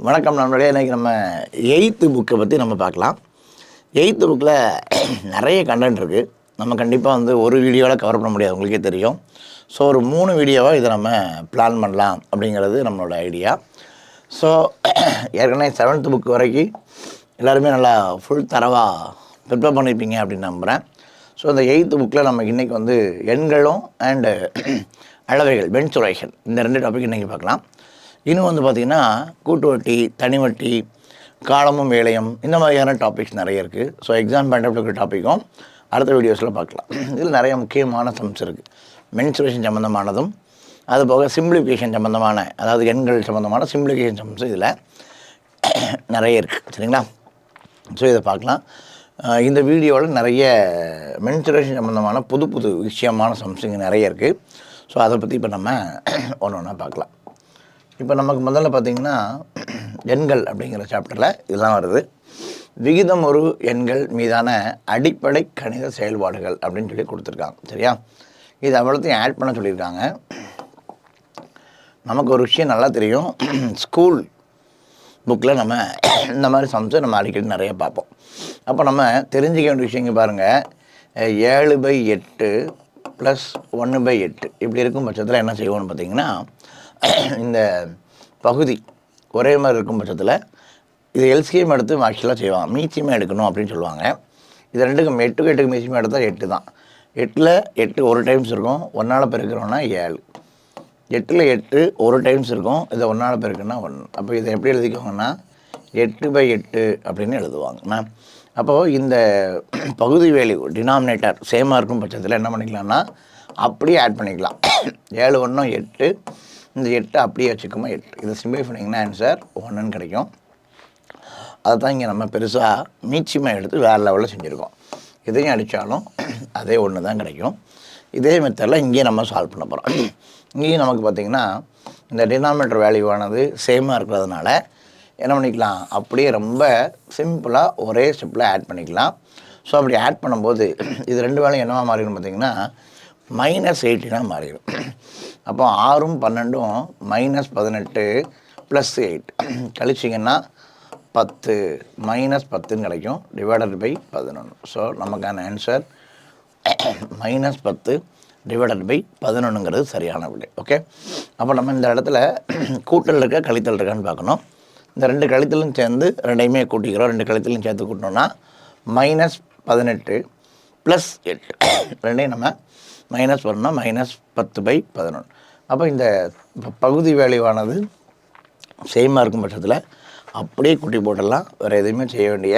வணக்கம் நண்பர்களே. இன்றைக்கி நம்ம 8th புக்கை பற்றி நம்ம பார்க்கலாம். 8th புக்கில் நிறைய கண்டென்ட் இருக்குது. நம்ம கண்டிப்பாக ஒரு வீடியோவில் கவர் பண்ண முடியாது, உங்களுக்கே தெரியும். ஸோ ஒரு 3 வீடியோவாக இதை நம்ம பிளான் பண்ணலாம் அப்படிங்கிறது நம்மளோட ஐடியா. ஸோ ஏற்கனவே 7th புக் வரைக்கும் எல்லாருமே நல்லா ஃபுல் தரவாக ப்ரிப்பேர் பண்ணியிருப்பீங்க அப்படின்னு நம்புகிறேன். ஸோ இந்த 8th புக்கில் நமக்கு இன்றைக்கி எண்களும் அண்டு அளவைகள், மென்சுரேஷன், இந்த 2 டாபிக் இன்றைக்கி பார்க்கலாம். இன்னும் பார்த்திங்கன்னா கூட்டு வட்டி, தனி வட்டி, காலமும் வேலையும், இந்த மாதிரியான டாபிக்ஸ் நிறைய இருக்குது. ஸோ எக்ஸாம் பாயிண்ட் ஆஃப் இருக்கிற டாப்பிக்கும் அடுத்த வீடியோஸில் பார்க்கலாம். இதில் நிறைய முக்கியமான சம்ஸ் இருக்குது. மென்சுரேஷன் சம்மந்தமானதும், அது போக சிம்பிளிஃபிகேஷன் சம்மந்தமான, அதாவது எண்கள் சம்மந்தமான சிம்பிளிஃபிகேஷன் சம்ஸ் இதில் நிறைய இருக்குது. சரிங்களா? ஸோ இதை பார்க்கலாம். இந்த வீடியோவில் நிறைய மென்சுரேஷன் சம்மந்தமான புது புது விஷயமான சம்ஸ் இங்கே நிறைய இருக்குது. ஸோ அதை பற்றி இப்போ நம்ம ஒன்று ஒன்றா பார்க்கலாம். இப்போ நமக்கு முதல்ல பார்த்திங்கன்னா எண்கள் அப்படிங்கிற சாப்டரில் இதெல்லாம் வருது. விகிதம் ஒரு எண்கள் மீதான அடிப்படை கணித செயல்பாடுகள் அப்படின்னு சொல்லி கொடுத்துருக்காங்க. சரியா? இது அவ்வளோத்தையும் ஆட் பண்ண சொல்லியிருக்காங்க. நமக்கு ஒரு விஷயம் நல்லா தெரியும், ஸ்கூல் புக்கில் நம்ம இந்த மாதிரி சம்ஸை நம்ம அடிக்கடி நிறைய பார்ப்போம். அப்போ நம்ம தெரிஞ்சிக்க வேண்டிய விஷயங்க பாருங்கள், 7/8 + 1/8 இப்படி இருக்கும் பட்சத்தில் என்ன செய்வோம்னு பார்த்திங்கன்னா, இந்த பகுதி ஒரே மாதிரி இருக்கும் பட்சத்தில் இது எல்சிஎம் எடுத்து ஆக்சுவலாக செய்வாங்க, மீச்சியமாக எடுக்கணும் அப்படின்னு சொல்லுவாங்க. இது ரெண்டுக்கும் 8க்கு மீச்சியமாக எடுத்தால் 8 தான். 8ல் 8 ஒரு டைம்ஸ் இருக்கும், 1ஆல் பெருக்கிறோன்னா 7. 8ல் 8 ஒரு டைம்ஸ் இருக்கும், இதை 1ஆல் பெருக்குன்னா 1. அப்போ இதை எப்படி எழுதிக்குவாங்கன்னா 8/8 அப்படின்னு எழுதுவாங்க. அப்போது இந்த பகுதி வேல்யூ டினாமினேட்டர் சேமாக இருக்கும் பட்சத்தில் என்ன பண்ணிக்கலாம்னா அப்படியே ஆட் பண்ணிக்கலாம். 7 1 8, இந்த 8 அப்படியே வச்சுக்கோமா 8. இதை சிம்பிளை பண்ணிங்கன்னா ஆன்சர் 1ன்னு கிடைக்கும். அதை தான் இங்கே நம்ம பெருசாக மீச்சியமாக எடுத்து வேறு லெவலில் செஞ்சுருக்கோம். இதையும் அடித்தாலும் அதே 1 தான் கிடைக்கும். இதே மெத்தடில் இங்கேயும் நம்ம சால்வ் பண்ண போகிறோம். இங்கேயும் நமக்கு பார்த்திங்கன்னா இந்த டினாமினேட்டர் வேல்யூவானது சேமாக இருக்கிறதுனால என்ன பண்ணிக்கலாம், அப்படியே ரொம்ப சிம்பிளாக ஒரே ஸ்டெப்பில் ஆட் பண்ணிக்கலாம். ஸோ அப்படி ஆட் பண்ணும்போது இது 2 வேலையும் என்னவா மாறிடும் பார்த்திங்கன்னா -18 மாறிடும். அப்போ 6ம் 12ம் -18 + 8 கழிச்சிங்கன்னா 10 -10ன்னு கிடைக்கும், /11. ஸோ நமக்கான ஆன்சர் -10 /11ங்கிறது சரியான விடை. ஓகே, அப்போ நம்ம இந்த இடத்துல கூட்டல் இருக்கா கழித்தல் இருக்கான்னு பார்க்கணும். இந்த 2 கழித்தலும் சேர்ந்து 2யுமே கூட்டிக்கிறோம். 2 கழித்தலையும் சேர்த்து கூட்டினோன்னா -18 + 8 ரெண்டையும் நம்ம மைனஸ் பண்ணால் -10/11. அப்போ இந்த பகுதி வேல்யூவானது சேமாக இருக்கும் பட்சத்தில் அப்படியே கூட்டி போட்டுடலாம், வேறு எதுவுமே செய்ய வேண்டிய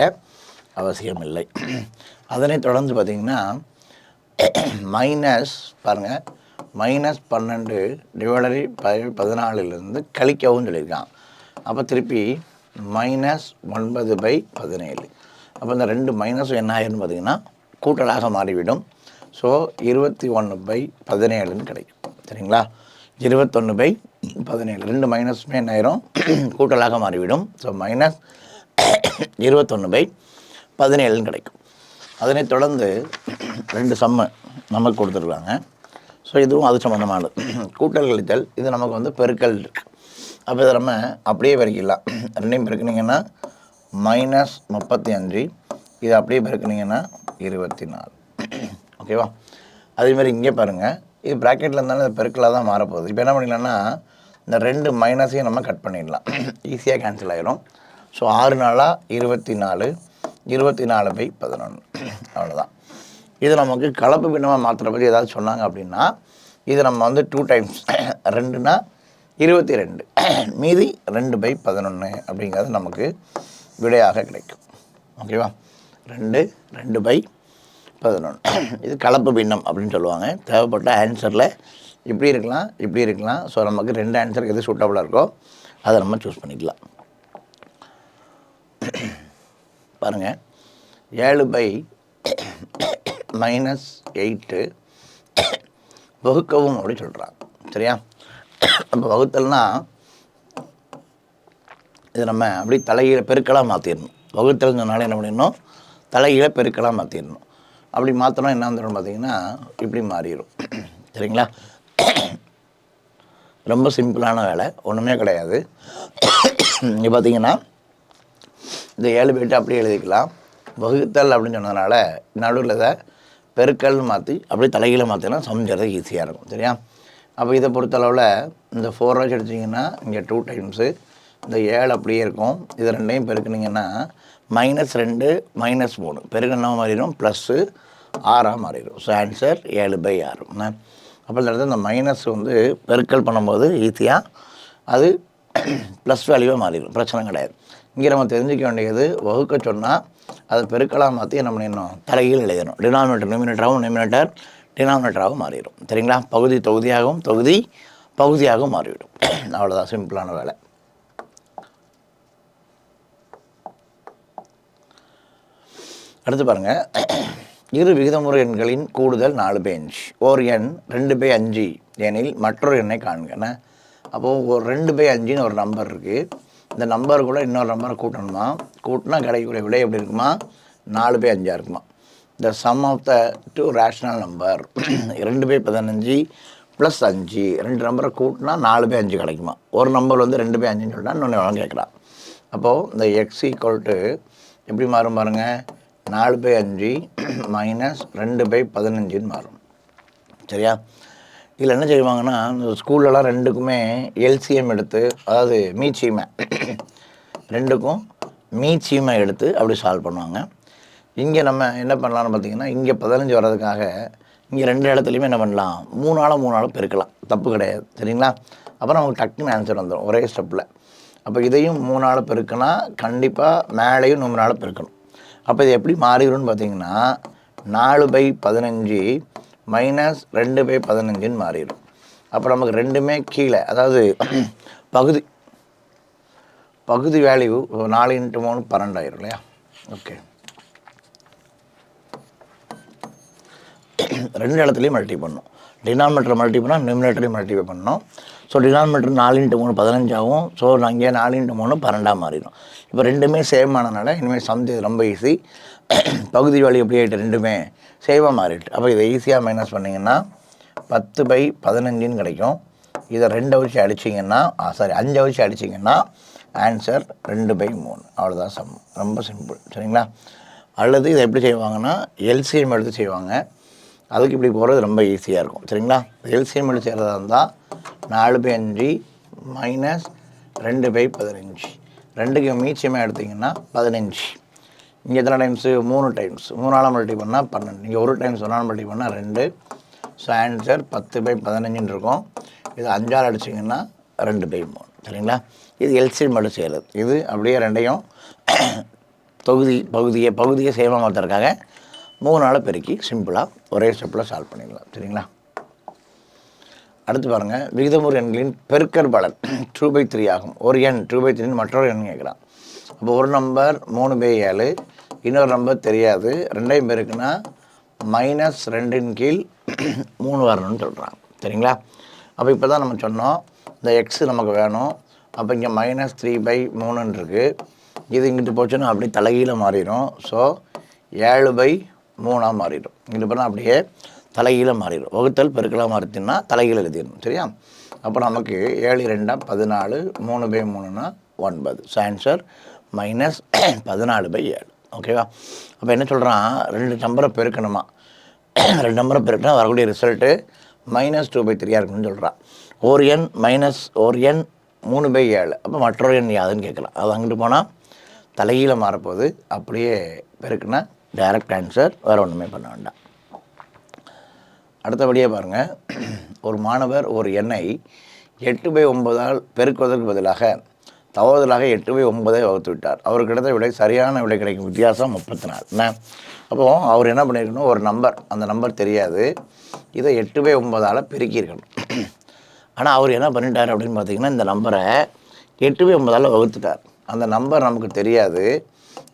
அவசியம் இல்லை. அதனை தொடர்ந்து பார்த்திங்கன்னா பாருங்கள், -12 /14 கழிக்கவும் சொல்லியிருக்கான். அப்போ திருப்பி -9/17. அப்போ இந்த 2 மைனஸும் என்ன ஆயிருன்னு பார்த்திங்கன்னா கூட்டலாக மாறிவிடும். ஸோ 21/17ன்னு கிடைக்கும். சரிங்களா? 21/17, 2 மைனஸுமே என்ன ஆயிரும், கூட்டலாக மாறிவிடும். ஸோ -21/17ன்னு கிடைக்கும். அதனை தொடர்ந்து 2 சம்மு நமக்கு கொடுத்துருக்காங்க. ஸோ இதுவும் அது சம்மந்தமானது. கூட்டல் கழித்தல், இது நமக்கு பெருக்கல் இருக்குது. அப்போ இதை நம்ம அப்படியே பெருக்கிடலாம். 2யும் பெருக்குனிங்கன்னா -35, இது அப்படியே பெருக்குனிங்கன்னா 24. ஓகேவா? அதேமாதிரி இங்கே பாருங்கள், இது ப்ராக்கெட்டில் இருந்தாலும் அது பெருக்கலாக தான் மாறப்போகுது. இப்போ என்ன பண்ணிக்கலாம்னா இந்த 2 மைனஸையும் நம்ம கட் பண்ணிடலாம், ஈஸியாக கேன்சல் ஆகிரும். ஸோ 6 4 24, 24/11 அவ்வளோதான். இது நமக்கு கலப்பு பின்னமாக மாற்றுற பற்றி ஏதாவது சொன்னாங்க அப்படின்னா இது நம்ம 2 டைம்ஸ் 2னா 22, மீதி 2/11 அப்படிங்கிறது நமக்கு விடையாக கிடைக்கும். ஓகேவா? 2/11 இது கலப்பு பின்னம் அப்படின்னு சொல்லுவாங்க. தேவைப்பட்ட ஆன்சரில் இப்படி இருக்கலாம், இப்படி இருக்கலாம். ஸோ நமக்கு 2 ஆன்சருக்கு எது சூட்டபுளாக இருக்கோ அதை நம்ம சூஸ் பண்ணிக்கலாம். பாருங்கள், 7/-8 வகுக்கவும் அப்படி சொல்கிறாங்க. சரியா? அப்போ வகுத்தல்னால் இது நம்ம அப்படி தலைகீழ பெருக்கலாக மாற்றிடணும். வகுத்தல் சொன்னாலே என்ன பண்ணிடணும், தலைகீழ பெருக்கலாக மாற்றிடணும். அப்படி மாற்றணும் என்ன வந்துடும் பார்த்திங்கன்னா இப்படி மாறிடும். சரிங்களா? ரொம்ப சிம்பிளான வேலை, ஒன்றுமே கிடையாது. இங்கே பார்த்தீங்கன்னா இந்த 7 பை 8 அப்படியே எழுதிக்கலாம். வகுத்தல் அப்படின்னு சொன்னதுனால நடுவில் இதை பெருக்கல்னு மாற்றி அப்படியே தலைகீழ மாற்றினா சமைக்கிறது ஈஸியாக இருக்கும். சரியா? அப்போ இதை பொறுத்தளவில் இந்த 4 வச்சு எடுத்திங்கன்னா இங்கே 2 டைம்ஸு இந்த 7 அப்படியே இருக்கும். இது ரெண்டையும் பெருக்குனிங்கன்னா -2 -3 பெருக்குன்னா மாறிடும், ப்ளஸ்ஸு 6ஆக மாறிடும். So answer 7 by 6. அப்போ இந்த இடத்துல இந்த மைனஸ் வந்து பெருக்கல் பண்ணும்போது ஈஸியாக அது ப்ளஸ் வேல்யூவாக மாறிடும், பிரச்சனை கிடையாது. இங்கே நம்ம தெரிஞ்சிக்க வேண்டியது வகுக்க சொன்னால் அதை பெருக்கலாக மாற்றி என்ன பண்ணிடணும், தலைகீழ் எழுதணும். டினாமினேட்டர் நியூமினேட்டராகவும் நியூமினேட்டர் டினாமினேட்டராகவும் மாறிடும். சரிங்களா? பகுதி தொகுதியாகவும் தொகுதி பகுதியாகவும் மாறிவிடும். அவ்வளோதான், சிம்பிளான வேலை. அடுத்து பாருங்கள், இரு விகிதமுறை எண்களின் கூடுதல் 4 பை 5. ஓர் எண் 2 பை 5 எனில் மற்றொரு எண்ணை காண்கண்ண. அப்போது ஒரு 2 பை 5ன்னு ஒரு நம்பர் இருக்குது. இந்த நம்பர் கூட இன்னொரு நம்பரை கூட்டணுமா, கூட்டினா கிடைக்கக்கூடிய விடை எப்படி இருக்குமா, 4 பை 5 இருக்குமா. The sum of the 2 rational number 2 by 15 plus 5, 2 நம்பரை கூட்டினா 4 பை 5 கிடைக்குமா. ஒரு நம்பர் வந்து 2 பை 5ன்னு சொல்லிட்டா இன்னொன்று வேணும் கேட்குறான். அப்போது இந்த எக்ஸ் ஈக்குவல் டு எப்படி மாறும் பாருங்கள், 4 பை 5 மைனஸ் 2 பை 15ன்னு மாறும். சரியா? இதில் என்ன செய்வாங்கன்னா, இந்த ஸ்கூல்லலாம் ரெண்டுக்குமே எல்சிஎம் எடுத்து, அதாவது மீச்சீமை ரெண்டுக்கும் மீச்சீமை எடுத்து அப்படி சால்வ் பண்ணுவாங்க. இங்கே நம்ம என்ன பண்ணலாம்னு பார்த்தீங்கன்னா, இங்கே 15 வர்றதுக்காக இங்கே 2 இடத்துலையுமே என்ன பண்ணலாம், 3ஆல் பெருக்கலாம், தப்பு கிடையாது. சரிங்களா? அப்புறம் நமக்கு டக்குன்னு ஆன்சர் வந்துடும் ஒரே ஸ்டெப்பில். அப்போ இதையும் 3ஆல் பெருக்கினா கண்டிப்பாக மேலேயும் 3ஆல் பெருக்கணும். அப்போ இது எப்படி மாறிடும்னு பார்த்தீங்கன்னா 4 பை 15 மைனஸ் 2 பை 15ன்னு மாறிடும். அப்போ நமக்கு ரெண்டுமே கீழே, அதாவது பகுதி வேல்யூ 4 × 3 12 ஆயிரும் இல்லையா. ஓகே, 2 இடத்துலையும் மல்டி பண்ணணும். டினாமினேட்டர் மல்டி பண்ணால் நியூமினேட்டரையும் மல்டிஃபை பண்ணணும். ஸோ டினாமினேட்டர் 4 × 3 15 ஆகும். ஸோ அங்கே 4 × 3 12 மாறிடும். இப்போ ரெண்டுமே சேம் ஆனதுனால இனிமேல் சம் ரொம்ப ஈஸி. பகுதி வேல்யூ எப்படி ஆகிட்டு, ரெண்டுமே சேமாக மாறிட்டு. அப்போ இதை ஈஸியாக மைனஸ் பண்ணிங்கன்னா 10 பை 15ன்னு கிடைக்கும். இதை 2 வச்சு அடிச்சிங்கன்னா 5 வச்சு அடிச்சிங்கன்னா ஆன்சர் 2 பை 3. அவ்வளோதான் சம், ரொம்ப சிம்பிள். சரிங்களா? அல்லது இதை எப்படி செய்வாங்கன்னா எல்சிஎம் எடுத்து செய்வாங்க. அதுக்கு இப்படி போகிறது ரொம்ப ஈஸியாக இருக்கும். சரிங்களா? எல்சிஎம் எடுத்து செய்கிறதா இருந்தால் 4 பை 5 மைனஸ் 2 பை 15, 2க்கு மீச்சமாக எடுத்திங்கன்னா 15. இங்கே எத்தனை டைம்ஸு, 3 டைம்ஸ். 3ஆல் மல்டி பண்ணால் 12. இங்கே 1 டைம்ஸ் 1ஆல் மல்டி பண்ணால் 2. ஸோ ஆன்சர் 10 பை 15ன்னு இருக்கும். இது 5ஆல் அடிச்சிங்கன்னா 2 பை 3. சரிங்களா? இது எல்சிஎம் எடுத்து செய்கிறது. இது அப்படியே ரெண்டையும் பகுதியை சேவமாக மாற்றுறதுக்காக 3ஆல் பெருக்கி சிம்பிளாக ஒரே ஸ்டெப்பில் சால்வ் பண்ணிடலாம். சரிங்களா? அடுத்து பாருங்கள், விகிதமுறு எண்களின் பெருக்கற் பலன் 2 பை 3 ஆகும். ஒரு எண் 2 பை 3 மற்றொரு எண் கேட்குறான். அப்போ ஒரு நம்பர் 3 பை 7, இன்னொரு நம்பர் தெரியாது, ரெண்டையும் பெருக்குன்னா -2/3 வரணும்னு சொல்கிறான். சரிங்களா? அப்போ இப்போ தான் நம்ம சொன்னோம் இந்த எக்ஸு நமக்கு வேணும். அப்போ இங்கே -3 பை 3ன்னு இருக்குது. இது இங்கிட்டு போச்சுன்னா அப்படியே தலைகீழ மாறிடும். ஸோ 7 பை 3ஆக மாறிடும். இங்கிட்டு போனால் அப்படியே தலைகீழ மாறிடும். வகுத்தல் பெருக்கலாக மாறிச்சுன்னா தலைகீழ எழுதிடணும். சரியா? அப்போ நமக்கு 7 2 14, 3 பை 3னா 9. So answer -14 by 7. ஓகேவா? அப்போ என்ன சொல்கிறான், 2 நம்பரை பெருக்கணுமா, 2 நம்பரை பெருக்கினா வரக்கூடிய ரிசல்ட்டு -2 பை 3 இருக்குன்னு சொல்கிறான். ஒரு எண் 3 பை 7, அப்போ மற்றொரு எண் யாதுன்னு கேட்கலாம். அது அங்கிட்டு போனால் தலைகீழ மாறப்போகுது. அப்படியே பெருக்குன்னா டைரக்ட் ஆன்சர், வேறு ஒன்றுமே பண்ண வேண்டாம். அடுத்தபடியாக பாருங்கள், ஒரு மாணவர் ஒரு எண்ணை 8 பை 9ஆல் பெருக்குவதற்கு பதிலாக தவறுதலாக 8 பை 9ஐ வகுத்து விட்டார். அவருக்கு கிடைத்த விடை சரியான விடை கிடைக்கும் வித்தியாசம் 34. என்ன அப்போது அவர் என்ன பண்ணியிருக்கணும், ஒரு நம்பர், அந்த நம்பர் தெரியாது, இதை 8 பை 9ஆல் பெருக்கியிருக்கணும். ஆனால் அவர் என்ன பண்ணிட்டார் அப்படின்னு பார்த்தீங்கன்னா, இந்த நம்பரை 8 பை 9ஆல் வகுத்துட்டார். அந்த நம்பர் நமக்கு தெரியாது,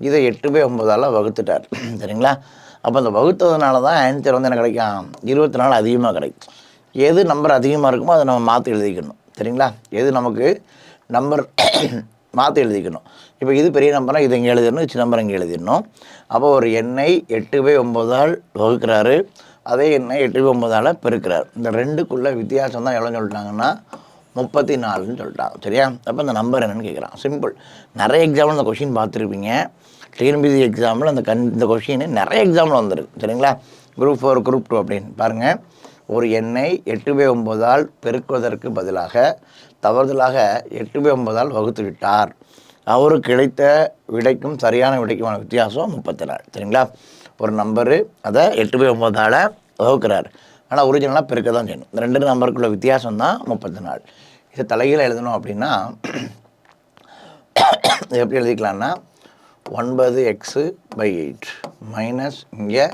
இதை 8 பை 9ஆல் வகுத்துட்டார். சரிங்களா? அப்போ அந்த வகுத்ததுனால தான் ஆன்சர் வந்து என்ன கிடைக்கும், 24 அதிகமாக கிடைக்கும். எது நம்பர் அதிகமாக இருக்குமோ அதை நம்ம மாற்றி எழுதிக்கணும். சரிங்களா? எது நமக்கு நம்பர் மாற்றி எழுதிக்கணும். இப்போ இது பெரிய நம்பராக இது இங்கே எழுதிடணும், சின்ன நம்பர் இங்கே எழுதிடணும். அப்போ ஒரு எண்ணை 8 பை 9ஆல் வகுக்கிறாரு, அதே எண்ணை 8 பை 9ஆல் பெருக்கிறார். இந்த ரெண்டுக்குள்ளே வித்தியாசம் தான் எவ்வளோன்னு சொல்லிட்டாங்கன்னா 34ன்னு சொல்லிட்டாங்க. சரியா? அப்போ அந்த நம்பர் என்னென்னு கேட்குறான். சிம்பிள். நிறைய எக்ஸாம்பிள் இந்த கொஷின் பார்த்துருப்பீங்க. டிஎன்பிஎஸ்சி எக்ஸாம்பிள் இந்த கொஷின் நிறைய எக்ஸாம்பிள் வந்துருக்கு. சரிங்களா? குரூப் 4 குரூப் 2 அப்படின்னு பாருங்கள். ஒரு எண்ணை 8/9 பெருக்குவதற்கு பதிலாக தவறுதலாக 8/9 வகுத்து விட்டார். அவருக்கு கிடைத்த விடைக்கும் சரியான விடைக்குமான வித்தியாசம் 34. சரிங்களா? ஒரு நம்பரு அதை 8/9 வகுக்கிறார். ஆனால் ஒரிஜினலாக பெருக்க தான் செய்யணும். இந்த 2 நம்பருக்குள்ள வித்தியாசம் தான் 34. இதை தலைகீழ எழுதணும் அப்படின்னா எப்படி எழுதிக்கலான்னா 9x/8 மைனஸ் இங்கே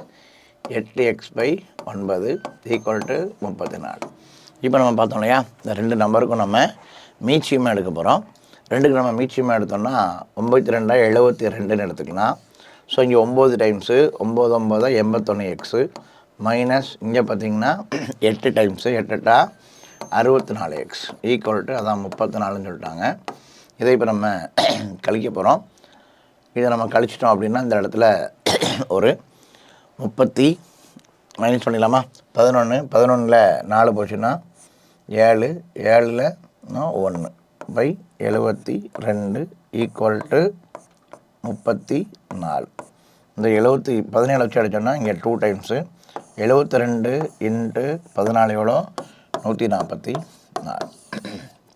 8x/9 ஈக்குவல் டு 34. இப்போ நம்ம பார்த்தோம் இல்லையா, இந்த 2 நம்பருக்கும் நம்ம மீச்சியமாக எடுக்க போகிறோம். 2க்கு நம்ம மீச்சியமாக எடுத்தோம்னா 9×2 72ன்னு எடுத்துக்கலாம். ஸோ இங்கே 9 டைம்ஸு 9 9 81x மைனஸ் இங்கே பார்த்திங்கன்னா 8 டைம்ஸு 8 64x ஈக்குவல் டு அதான் 34ன்னு சொல்லிட்டாங்க. இதை இப்போ நம்ம கழிக்க போகிறோம். இதை நம்ம கழிச்சிட்டோம் அப்படின்னா இந்த இடத்துல ஒரு 30 மைனஸ் பண்ணிடலாமா? 11 11ல் 4 போச்சுன்னா 7 7ல் 1/72 ஈக்குவல் டு 34. இந்த 17 வச்சு அடித்தோன்னா இங்கே 2 டைம்ஸு 72 × 14 எவ்வளோ? 144.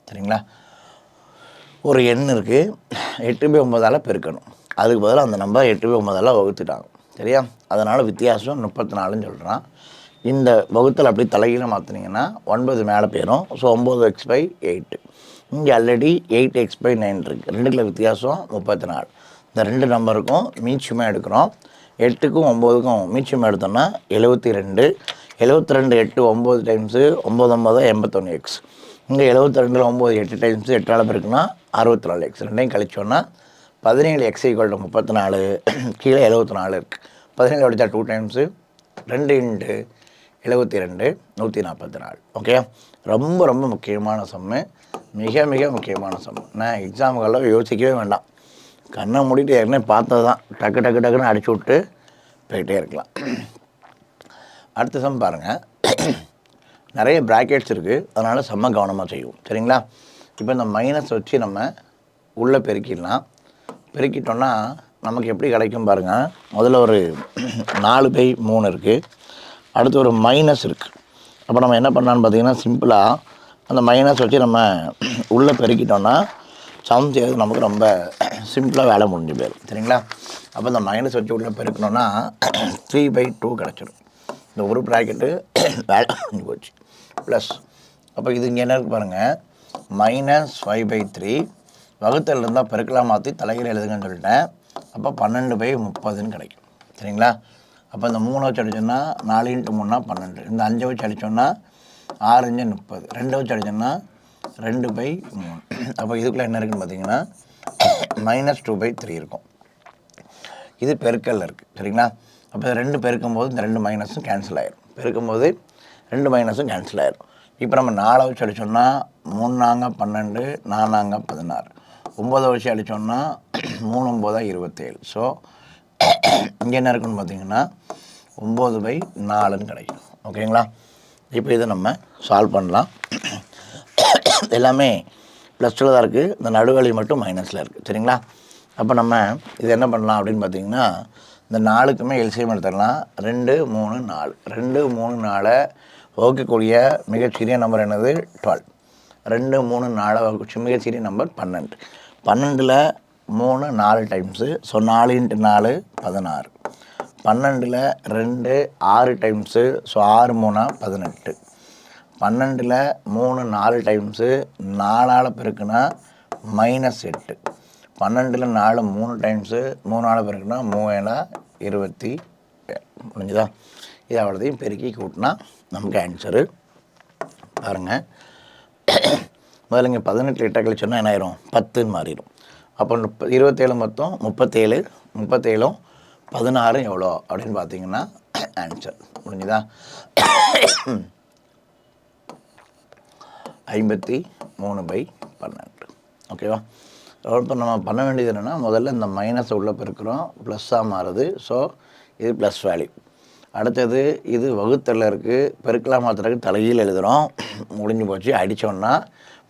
சரிங்களா? ஒரு எண் இருக்குது, 8/9 பெருக்கணும். அதுக்கு பதிலாக அந்த நம்பர் 8/9 வகுத்துட்டாங்க. சரியா? அதனால் வித்தியாசம் 34ன்னு சொல்கிறான். இந்த வகுத்தல் அப்படி தலைகீழ மாற்றினீங்கன்னா 9 மேலே போயிடும். So 9x/8. இங்கே ஆல்ரெடி 8x/9 இருக்குது. 2க்குள்ள வித்தியாசம் 34. இந்த 2 நம்பருக்கும் மீச்சியமாக எடுக்கிறோம். 8க்கும் 9க்கும் மீச்சியமாக எடுத்தோம்னா 72. 72 8 9 டைம்ஸு 9 9 81x. இங்கே 72ல் 9 8 டைம்ஸு 8ஆல் பெருக்குன்னா 64x. ரெண்டையும் கழிச்சோன்னா 17x ஈக்குவல் டு 34. கீழே 74 இருக்குது. 17 அடித்தா 2 டைம்ஸு 2 × 72 144. ஓகே, ரொம்ப ரொம்ப முக்கியமான சம்மு, மிக மிக முக்கியமான சம்மு. நான் எக்ஸாமுக்கெல்லாம் யோசிக்கவே வேண்டாம், கண்ணை மூடிட்டு ஏற்கனவே பார்த்தது தான், டக்கு டக்கு டக்குன்னு அடிச்சு விட்டு போயிட்டே இருக்கலாம். அடுத்த சம் பாருங்கள். நிறைய ப்ராக்கெட்ஸ் இருக்குது, அதனால் செம்ம கவனமாக செய்வோம். சரிங்களா? இப்போ இந்த மைனஸ் வச்சு நம்ம உள்ளே பெருக்கிடலாம். பெருக்கிட்டோன்னா நமக்கு எப்படி கிடைக்கும் பாருங்கள். முதல்ல ஒரு 4/3 இருக்குது. அடுத்து ஒரு மைனஸ் இருக்குது. அப்போ நம்ம என்ன பண்ணலான்னு பார்த்தீங்கன்னா, சிம்பிளாக அந்த மைனஸ் வச்சு நம்ம உள்ளே பெருக்கிட்டோன்னா சம் செய்வது நமக்கு ரொம்ப சிம்பிளாக வேலை முடிஞ்சு போயிடும். சரிங்களா? அப்போ இந்த மைனஸ் வச்சு உள்ளே பெருக்கணுன்னா 3/2 கிடச்சிடும். இந்த ஒரு ப்ராக்கெட்டு வேலை முடிஞ்சு போச்சு. ப்ளஸ் அப்போ இது இங்கே என்ன இருக்குது பாருங்கள், -5/3 வகுத்தல் இருந்தால் பெருக்கலாம் மாற்றி தலைகீழ எழுதுங்கன்னு சொல்லிட்டேன். அப்போ 12/30ன்னு கிடைக்கும். சரிங்களா? அப்போ இந்த 3 வச்சு அடிச்சோன்னா 4 × 3 12. இந்த 5 வச்சு அடித்தோன்னா 6 × 30. 2 வச்சு அடித்தோன்னா 2/3. அப்போ இதுக்குள்ளே என்ன இருக்குதுன்னு பார்த்தீங்கன்னா -2/3 இருக்கும். இது பெருக்கல்ல இருக்குது. சரிங்களா? அப்போ 2 பெருக்கும்போது இந்த 2 மைனஸும் கேன்சல் ஆகிடும். பெருக்கும்போது 2 மைனஸும் கேன்சல் ஆகிடும். இப்போ நம்ம 4 வச்சு அடித்தோன்னா 3 நாங்க 12, 4 நாங்க 16. 9 வச்சு அடித்தோன்னா 3 9 27. ஸோ இங்கே என்ன இருக்குன்னு பார்த்தீங்கன்னா 9/4ன்னு கிடைக்கும். ஓகேங்களா? இப்போ இதை நம்ம சால்வ் பண்ணலாம். எல்லாமே +2 தான் இருக்குது, இந்த நடுவழி மட்டும் மைனஸில் இருக்குது. சரிங்களா? அப்போ நம்ம இது என்ன பண்ணலாம் அப்படின்னு பார்த்தீங்கன்னா, இந்த 4க்குமே எல்சிஎம் எடுத்துடலாம். 2 3 4. 2 3 4 வகுக்கக்கூடிய மிகச்சிறிய நம்பர் என்னது? 12. 2 3 4 வகுக்க மிகச்சிறிய நம்பர் 12. 12ல் 3 4 டைம்ஸு. ஸோ 4 × 4 16. 12ல் 2 6 டைம்ஸு. ஸோ 6 3 18. 12ல் 3 4 டைம்ஸு. 4ஆல் பெருக்குனா -8. 12ல் 4 3 டைம்ஸு. 3ஆல் பெருக்குனா 3 27. முடிஞ்சுதா? இது அவ்வளோதையும் பெருக்கி கூட்டினா நமக்கு ஆன்சரு பாருங்கள். முதல்ல இங்கே 18 8 கழிச்சோன்னா என்ன ஆயிரும்? 10ன்னு மாறிடும். அப்போ 27 மொத்தம் 37. 37ம் 16 எவ்வளோ அப்படின்னு பார்த்தீங்கன்னா ஆன்சர். முடிஞ்சுதா? 53/12. ஓகேவா? இப்போ நம்ம பண்ண வேண்டியது என்னென்னா, முதல்ல இந்த மைனஸை உள்ளே பெருக்கிறோம், ப்ளஸ்ஸாக மாறுது. ஸோ இது ப்ளஸ் வேல்யூ. அடுத்தது இது வகுத்தலில் இருக்குது, பெருக்கலாம் மாத்திரக்கு தலைகீழ் எழுதுகிறோம். முடிஞ்சு போச்சு. அடித்தோன்னா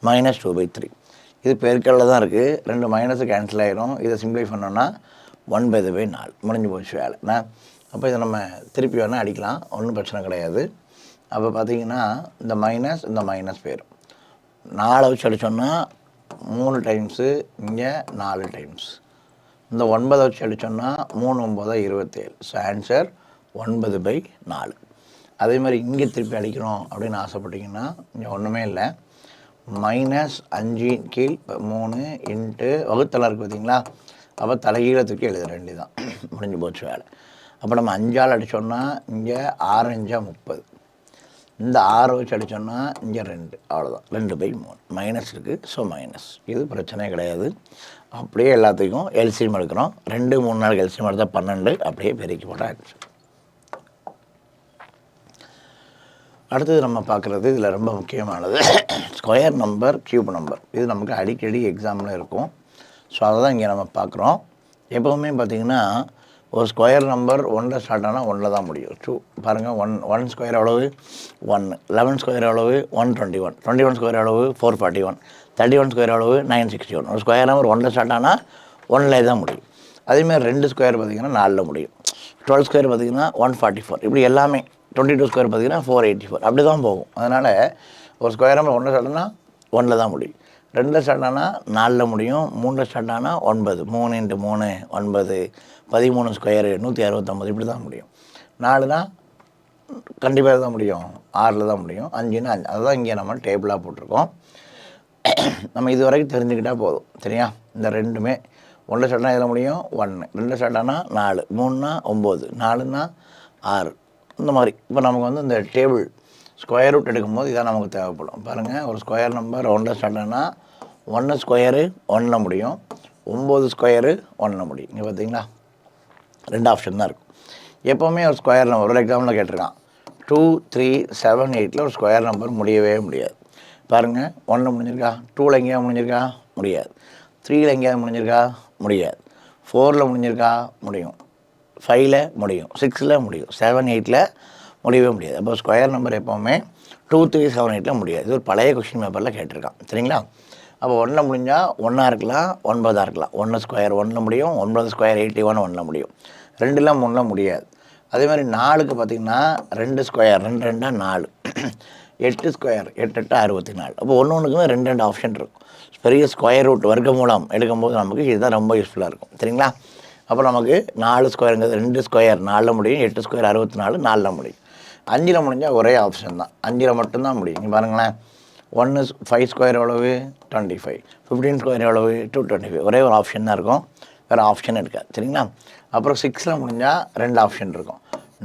-2/3. இது பெருக்கல்ல தான் இருக்குது. 2 மைனஸு கேன்சல் ஆயிரும். இதை சிம்ப்ளை பண்ணோன்னா 1/4 முடிஞ்சு போச்சு வேலை. அப்போ இதை நம்ம திருப்பி வேணால் அடிக்கலாம், ஒன்றும் பிரச்சனை கிடையாது. அப்போ பார்த்தீங்கன்னா இந்த மைனஸ் போயிடும். 4 வச்சு அடித்தோன்னா 3 டைம்ஸு, இங்கே 4 டைம்ஸ். இந்த 9 வச்சு அடித்தோன்னா 3 9 27. So answer 9/4. அதே மாதிரி இங்கே திருப்பி அடிக்கணும் அப்படின்னு ஆசைப்பட்டீங்கன்னா இங்கே ஒன்றுமே இல்லை, -5 கீழ் 3 இன்ட்டு வகுத்தலாம் இருக்குது பார்த்தீங்களா. அப்போ தலைகீழ தூக்கி எழுத வேண்டியதான், முடிஞ்சு போச்சு வேலை. அப்போ நம்ம 5ஆல் அடித்தோன்னா இங்கே 6 5 30. இந்த 6 வச்சு அடித்தோன்னா இங்கே 2, அவ்வளோதான். 2/3 மைனஸ் இருக்குது. ஸோ மைனஸ், இது பிரச்சனையே கிடையாது. அப்படியே எல்லாத்துக்கும் எல்சிஎம் எடுக்கிறோம். 2 3 நாளுக்கு எல்சிஎம் எடுத்தால் 12, அப்படியே பெருக்கி போட்டால் ஆயிடுச்சு. அடுத்தது நம்ம பார்க்குறது இதில் ரொம்ப முக்கியமானது ஸ்கொயர் நம்பர், கியூப் நம்பர். இது நமக்கு அடிக்கடி எக்ஸாமில் இருக்கும். ஸோ அதை தான் இங்கே நம்ம பார்க்குறோம். எப்போவுமே பார்த்திங்கன்னா ஒரு ஸ்கொயர் நம்பர் 1ல் ஸ்டார்ட் ஆனால் 1ல் தான் முடியும். 2 பாருங்கள், 1 ஸ்கொயர் எவ்வளவு 1, 11 ஸ்கொயர் எவ்வளவு 121, 21 ஸ்கொயர் எவ்வளவு 441, 31 ஸ்கொயர் எவ்வளவு 961. ஒரு ஸ்கொயர் நம்பர் 1ல் ஸ்டார்ட் ஆனால் 1ல் தான் முடியும். அதேமாதிரி 2 ஸ்கொயர் பார்த்திங்கன்னா 4ல் முடியும். 12 ஸ்கொயர் பார்த்திங்கன்னா 144. இப்படி எல்லாமே 22 ஸ்கொயர் பார்த்திங்கன்னா 484. அப்படி தான் போகும். அதனால் ஒரு ஸ்கொயர் நம்பர் 1ல் ஸ்டார்ட் ஆனால் 1ல் தான் முடியும். 2ல் ஸ்டார்ட் ஆனால் 4ல் முடியும். 3ல் ஸ்டார்ட் ஆனால் 9, 3 × 3 9, 13 ஸ்கொயரு 169. இப்படி தான் முடியும். 4னா கண்டிப்பாக தான் முடியும், 6ல் தான் முடியும். 5ன்னா 5. அதுதான் இங்கே நம்ம டேபிளாக போட்டிருக்கோம். நம்ம இது வரைக்கும் தெரிஞ்சுக்கிட்டால் போதும், சரியா. இந்த ரெண்டுமே 1ல் ஸ்டார்ட் ஆனால் இதில் முடியும் 1, 2ல் ஸ்டார்ட் ஆனால் 4, 3னா 9, 4னா 6. இந்த மாதிரி இப்போ நமக்கு வந்து இந்த டேபிள் ஸ்கொயர் ரூட் எடுக்கும்போது இதான் நமக்கு தேவைப்படும். பாருங்கள், ஒரு ஸ்கொயர் நம்பர் 1ல் ஸ்டார்ட் ஆனால் 1 ஸ்கொயரு 1ல் முடியும், 9 ஸ்கொயரு 1ல் முடியும். இங்கே பார்த்தீங்களா 2 ஆப்ஷன் தான் இருக்கும். எப்போவுமே ஒரு ஸ்கொயர் நம்பர் ஒரு எக்ஸாம்பிளில் கேட்டிருக்கான், 2 3 7 8ல் ஒரு ஸ்கொயர் நம்பர் முடியவே முடியாது. பாருங்கள், 1ல் முடிஞ்சிருக்கா, 2ல் எங்கேயாவது முடிஞ்சிருக்கா, முடியாது. 3ல் எங்கேயாவது முடிஞ்சிருக்கா, முடியாது. 4ல் முடிஞ்சிருக்கா, முடியும். 5ல் முடியும், 6ல் முடியும், 7 8ல் முடியவே முடியாது. அப்போ ஸ்கொயர் நம்பர் எப்போவுமே 2 3 7 8ல் முடியாது. இது ஒரு பழைய கொஸ்டின் பேப்பரில் கேட்டிருக்கான், சரிங்களா. அப்போ 1ல் முடிஞ்சால் 1ஆ இருக்கலாம், 9ஆக இருக்கலாம். 1 ஸ்கொயர் 1ல் முடியும், 9 ஸ்கொயர் 81 1ல் முடியும். 2ல் 3ல் முடியாது. அதே மாதிரி 4க்கு பார்த்திங்கன்னா 2 ஸ்கொயர் 2 2 4, 8 ஸ்கொயர் 8 8 64. அப்போ ஒன்றுக்குமே 2 2 ஆப்ஷன் இருக்கும். பெரிய ஸ்கொயர் ரூட் வர்க்க மூலம் எடுக்கும்போது நமக்கு இதுதான் ரொம்ப யூஸ்ஃபுல்லாக இருக்கும், சரிங்களா. அப்போ நமக்கு 4 ஸ்கொயருங்கிறது 2 ஸ்கொயர் 4ல் முடியும், 8 ஸ்கொயர் 64 4ல் முடியும். 5ல் முடிஞ்சால் ஒரே ஆப்ஷன் தான், 5ல் மட்டும்தான் முடியும். இங்கே பாருங்களேன், 5 ஸ்கொயர் எவ்வளவு 25, 15 ஸ்கொயர் எவ்வளவு 225. ஒரே ஒரு ஆப்ஷன் தான் இருக்கும், வேறு ஆப்ஷன் இருக்காது, சரிங்களா. அப்புறம் 6ல் முடிஞ்சால் 2 ஆப்ஷன் இருக்கும்.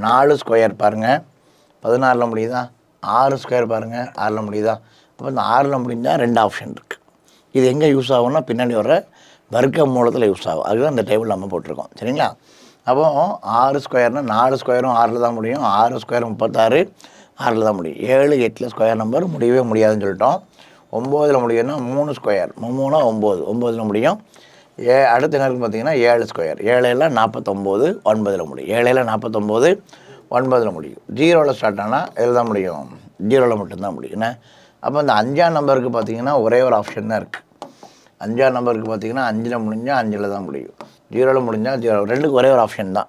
4 ஸ்கொயர் பாருங்கள் 16ல் முடியுதா, 6 ஸ்கொயர் பாருங்கள் 6ல் முடியுதா. அப்போ இந்த 6ல் முடிஞ்சால் 2 ஆப்ஷன் இருக்குது. இது எங்கே யூஸ் ஆகும்னா பின்னாடி வர வர்க்க மூலத்தில் யூஸ் ஆகும். அதுதான் இந்த டேபிள் நம்ம போட்டிருக்கோம், சரிங்களா. அப்போ 6 ஸ்கொயர்னால் 4 ஸ்கொயரும் 6ல் தான் முடியும், 6 ஸ்கொயர் 36 6ல் தான் முடியும். 7 8ல் ஸ்கொயர் நம்பர் முடியவே முடியாதுன்னு சொல்லிட்டோம். 9ல் முடியும்னா 3 ஸ்கொயர் 3னா 9, 9ல் முடியும். அடுத்த நேரத்துக்கு பார்த்தீங்கன்னா 7 ஸ்கொயர் 7 49 9ல் முடியும். 7 49 9ல் முடியும். 0ல் ஸ்டார்ட் ஆனால் இதில் தான் முடியும், 0ல் மட்டும்தான் முடியும். என்ன அப்போ இந்த 5ஆம் நம்பருக்கு பார்த்தீங்கன்னா ஒரே ஒரு ஆப்ஷன் தான் இருக்குது. 5ஆம் நம்பருக்கு பார்த்தீங்கன்னா 5ல் முடிஞ்சால் 5ல் தான் முடியும், 0ல் முடிஞ்சால் 0. ரெண்டுக்கு ஒரே ஒரு ஆப்ஷன் தான்.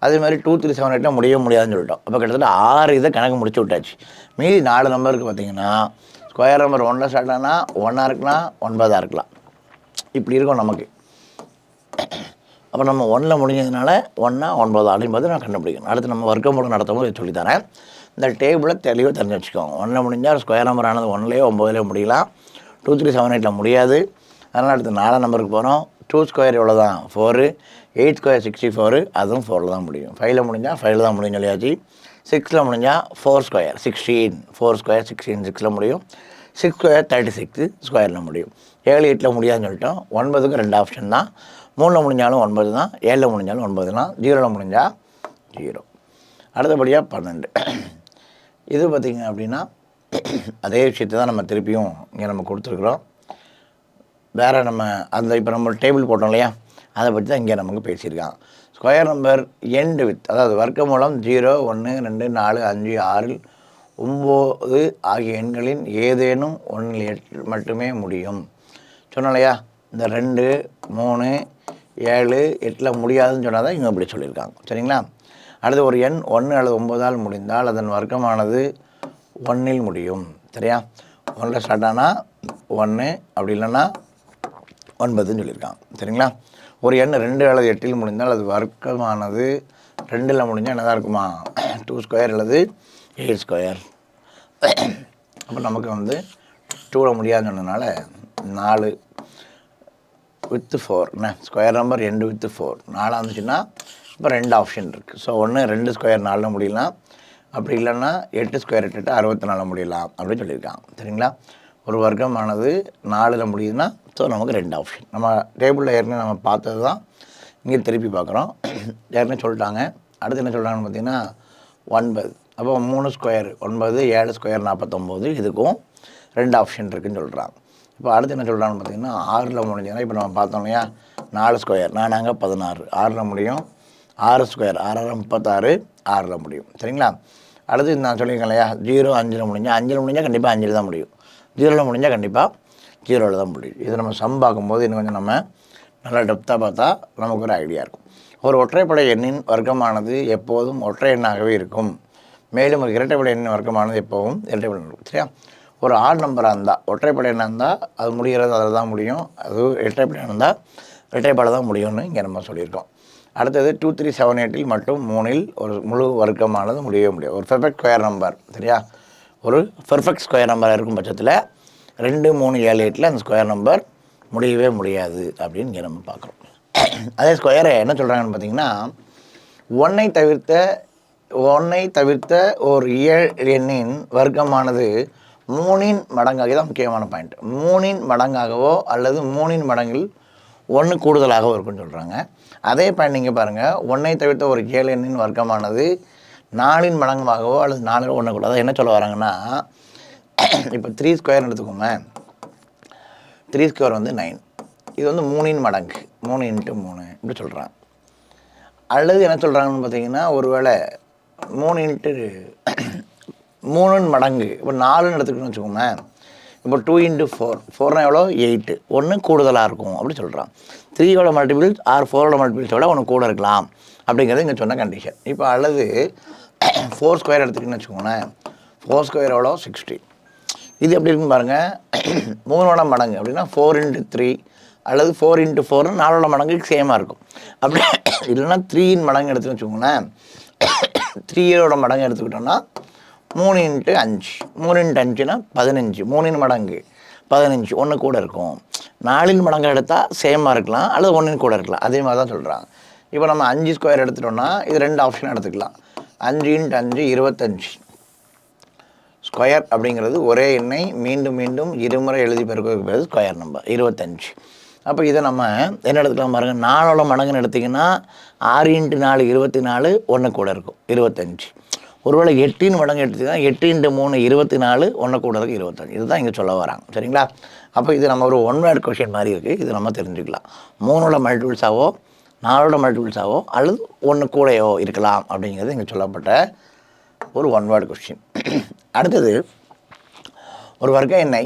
அதே மாதிரி 2 3 7 8ல் முடியவே முடியாதுன்னு சொல்லிட்டோம். அப்போ கிட்டத்தட்ட 6 இதை கணக்கு முடிச்சு விட்டாச்சு. மீதி 4 நம்பருக்கு பார்த்தீங்கன்னா ஸ்கொயர் நம்பர் 1ல் ஸ்டார்ட் ஆனால் 1ஆக இருக்கலாம், 9ஆக இருக்கலாம். இப்படி இருக்கும் நமக்கு. அப்போ நம்ம 1ல் முடிஞ்சதுனால 1ஆ 9 அப்படின்போது நான் கண்டுபிடிக்கணும். அடுத்து நம்ம வர்க்க மூலம் நடத்தும் போது சொல்லித்தரேன். இந்த டேபிளை தெளிவாக தெரிஞ்சு வச்சுக்கோங்க. 1ல் முடிஞ்சால் ஸ்கொயர் நம்பர் ஆனது 1லேயோ 9லேயோ முடியலாம், 2 3 7 8ல் முடியாது. அதனால் அடுத்து 4ஆம் நம்பருக்கு போகிறோம். 2 ஸ்கொயர் எவ்வளோ தான் 4, 8 ஸ்கொயர் 64, அதுவும் 4ல் தான் முடியும். 5ல் முடிஞ்சால் 5ல் தான் முடியும் சொல்லியாச்சு. 6ல் முடிஞ்சால் 4 ஸ்கொயர் 16, 4 ஸ்கொயர் 16 6ல் முடியும். 6 ஸ்கொயர் 36 ஸ்கொயரில் முடியும். 7 8ல் முடியாதுன்னு சொல்லிட்டோம். 9க்கு 2 ஆப்ஷன் தான். 3ல் முடிஞ்சாலும் 9 தான், 7ல் முடிஞ்சாலும் 9 தான், 0ல் முடிஞ்சால் 0. அடுத்தபடியாக 12. இது பார்த்திங்க அப்படின்னா அதே விஷயத்தை தான் நம்ம திருப்பியும் இங்கே நம்ம கொடுத்துருக்குறோம். வேறு நம்ம அந்த இப்போ நம்ம டேபிள் போட்டோம் இல்லையா, அதை பற்றி தான் இங்கே நமக்கு பேசியிருக்காங்க. ஸ்கொயர் நம்பர் எண்டு வித், அதாவது வர்க்க மூலம் 0 1 2 4 5 6 9 ஆகிய எண்களின் ஏதேனும் ஒன்றில் மட்டுமே முடியும். சொன்னாலையா, இந்த 2, 3, 7, 8 முடியாதுன்னு சொன்னால் தான் இவங்க இப்படி சொல்லியிருக்காங்க. சரிங்களா? அடுத்து ஒரு எண் 1 அல்லது 9ஆல் முடிந்தால் அதன் வர்க்கமானது 1இல் முடியும். சரியா? 1ல் ஸ்டார்ட் ஆனால் 1, அப்படி இல்லைன்னா 9ன்னு சொல்லியிருக்காங்க. சரிங்களா? ஒரு எண் 2 அல்லது 8இல் முடிந்தால் அது வர்க்கமானது 2ல் முடிஞ்சால் என்னதான் இருக்குமா, 2² அல்லது 8². அப்போ நமக்கு வந்து 2ல் முடியாதுன்னு சொன்னதுனால 4 with 4 என்ன ஸ்கொயர் நம்பர் எண்டு வித் 4 4 இருந்துச்சுன்னா இப்போ 2 ஆப்ஷன் இருக்குது. ஸோ 1 2² 4 முடியலாம், அப்படி இல்லைன்னா 8² 8 64 முடியலாம் அப்படின்னு சொல்லியிருக்காங்க. சரிங்களா? ஒரு வர்க்கமானது 4ல் முடியுதுன்னா ஸோ நமக்கு 2 ஆப்ஷன். நம்ம டேபிளில் ஏற்கனவே நம்ம பார்த்தது தான் இங்கே திருப்பி பார்க்குறோம். ஏற்கனவே சொல்லிட்டாங்க. அடுத்து என்ன சொல்கிறாங்கன்னு பார்த்தீங்கன்னா 9. அப்போ 3² 9, 7² 49, இதுக்கும் 2 ஆப்ஷன் இருக்குதுன்னு சொல்கிறாங்க. இப்போ அடுத்து என்ன சொல்கிறாங்கன்னு பார்த்தீங்கன்னா 6ல் முடிஞ்சதுன்னா இப்போ நம்ம பார்த்தோம் இல்லையா, 4², 4 16, 6ல் முடியும், 6² 6 36, 6ல் முடியும். சரிங்களா? அடுத்து நான் சொல்லியிருக்கேன் இல்லையா, 0 5ல் முடிஞ்சால் 5ல் முடிஞ்சால் கண்டிப்பாக 5ல் தான் முடியும், 0ல் முடிஞ்சால் கண்டிப்பாக 0ல் தான் முடியும். இதை நம்ம சம் பார்க்கும்போது இன்னும் கொஞ்சம் நம்ம நல்லா டெப்த்தாக பார்த்தா நமக்கு ஒரு ஐடியா இருக்கும். ஒரு ஒற்றைப்படை எண்ணின் வர்க்கமானது எப்போதும் ஒற்றை எண்ணாகவே இருக்கும். மேலும் ஒரு இரட்டைப்படை எண்ணின் வர்க்கமானது எப்போதும் இரட்டைப்படை இருக்கும். சரியா? ஒரு ஆட் நம்பராக இருந்தால் ஒற்றைப்படை எண்ணாக இருந்தால் அது முடிகிறது அதில் தான் முடியும், அது இரட்டைப்படை இருந்தால் இரட்டைப்படை தான் முடியும்னு இங்கே நம்ம சொல்லியிருக்கோம். அடுத்தது 2 3 7 8 மற்றும் 3ல் ஒரு முழு வர்க்கமானது முடியவே முடியும். ஒரு பெர்ஃபெக்ட் ஸ்கொயர் நம்பர். சரியா? ஒரு பெர்ஃபெக்ட் ஸ்கொயர் நம்பர் இருக்கும் பட்சத்தில் 2 3 7 8ல் அந்த ஸ்கொயர் நம்பர் முடியவே முடியாது அப்படின்னு இங்கே நம்ம பார்க்குறோம். அதே ஸ்கொயரை என்ன சொல்கிறாங்கன்னு பார்த்தீங்கன்னா 1ஐ தவிர்த்த ஒரு எண்ணின் வர்க்கமானது 3இன் மடங்காக தான் முக்கியமான பாயிண்ட். 3இன் மடங்காகவோ அல்லது 3இன் மடங்கில் 1 கூடுதலாகவோ இருக்குன்னு சொல்கிறாங்க. அதே பாயிண்ட் நீங்கள் பாருங்கள், 1ஐ தவிர்த்த ஒரு எண்ணின் வர்க்கமானது 4இன் மடங்காகவோ அல்லது 4ல் 1 கூட. அதாவது என்ன சொல்ல வராங்கன்னா, இப்போ 3² எடுத்துக்கோங்க, 3² வந்து 9, இது வந்து 3இன் மடங்கு, 3 × 3 இப்படி சொல்கிறாங்க. அல்லது என்ன சொல்கிறாங்கன்னு பார்த்தீங்கன்னா, ஒருவேளை 3 × 3 மடங்கு, இப்போ 4ன்னு எடுத்துக்கிட்டோம்னு வச்சுக்கோங்க, இப்போ 2 × 4, 4னா எவ்வளோ 8, 1 கூடுதலாக இருக்கும் அப்படி சொல்கிறான். 3யோட மல்டிபிள்ஸ் ஆர் 4ஓட மல்டிபிள்ஸோட 1 கூட இருக்கலாம் அப்படிங்கிறது இங்கே சொன்ன கண்டிஷன். இப்போ அல்லது 4² எடுத்துக்கிட்டோன்னு வச்சுக்கோங்களேன், 4² எவ்வளோ 60, இது எப்படி இருக்குன்னு பாருங்கள், 3ஓட மடங்கு அப்படின்னா 4 × 3 அல்லது 4 × 4 4ஓட மடங்குக்கு சேமாக இருக்கும். அப்படி இல்லைன்னா 3இன் மடங்கு எடுத்துன்னு வச்சுக்கோங்களேன், 3யோட மடங்கு எடுத்துக்கிட்டோன்னா 3 × 5, 3 × 5னா 15, 3இன் மடங்கு 15, 1 கூட இருக்கும். 4இன் மடங்கு எடுத்தால் சேமாக இருக்கலாம் அல்லது 1இன் கூட இருக்கலாம். அதே மாதிரி தான் சொல்கிறாங்க. இப்போ நம்ம 5² எடுத்துட்டோம்னா இது 2 ஆப்ஷன் எடுத்துக்கலாம். 5 × 5 25. ஸ்கொயர் அப்படிங்கிறது ஒரே எண்ணை மீண்டும் மீண்டும் இருமுறை எழுதி பெருக்கிறது ஸ்கொயர் நம்பர் 25. அப்போ இதை நம்ம என்ன எடுத்துக்கலாம் பாருங்கள், 4ஓட மடங்குன்னு எடுத்திங்கன்னா 6 × 4 24, 1 கூட இருக்கும் 25. ஒருவேளை 8இன் மடங்கு எடுத்துக்கிட்டா 8 × 3 24, 1 கூட இருக்குது 25. இதுதான் இங்கே சொல்ல வராங்க. சரிங்களா? அப்போ இது நம்ம ஒரு 1 வேர்ட் கொஷின் மாதிரி இருக்குது, இது நம்ம தெரிஞ்சுக்கலாம். 3ஓட மல்டிபிள்ஸாவோ 4ஓட மல்டிபிள்ஸாவோ அல்லது 1 கூடையோ இருக்கலாம் அப்படிங்கிறது இங்கே சொல்லப்பட்ட ஒரு 1 வேர்ட் கொஷின். அடுத்தது, ஒரு வர்க்க எண்ணை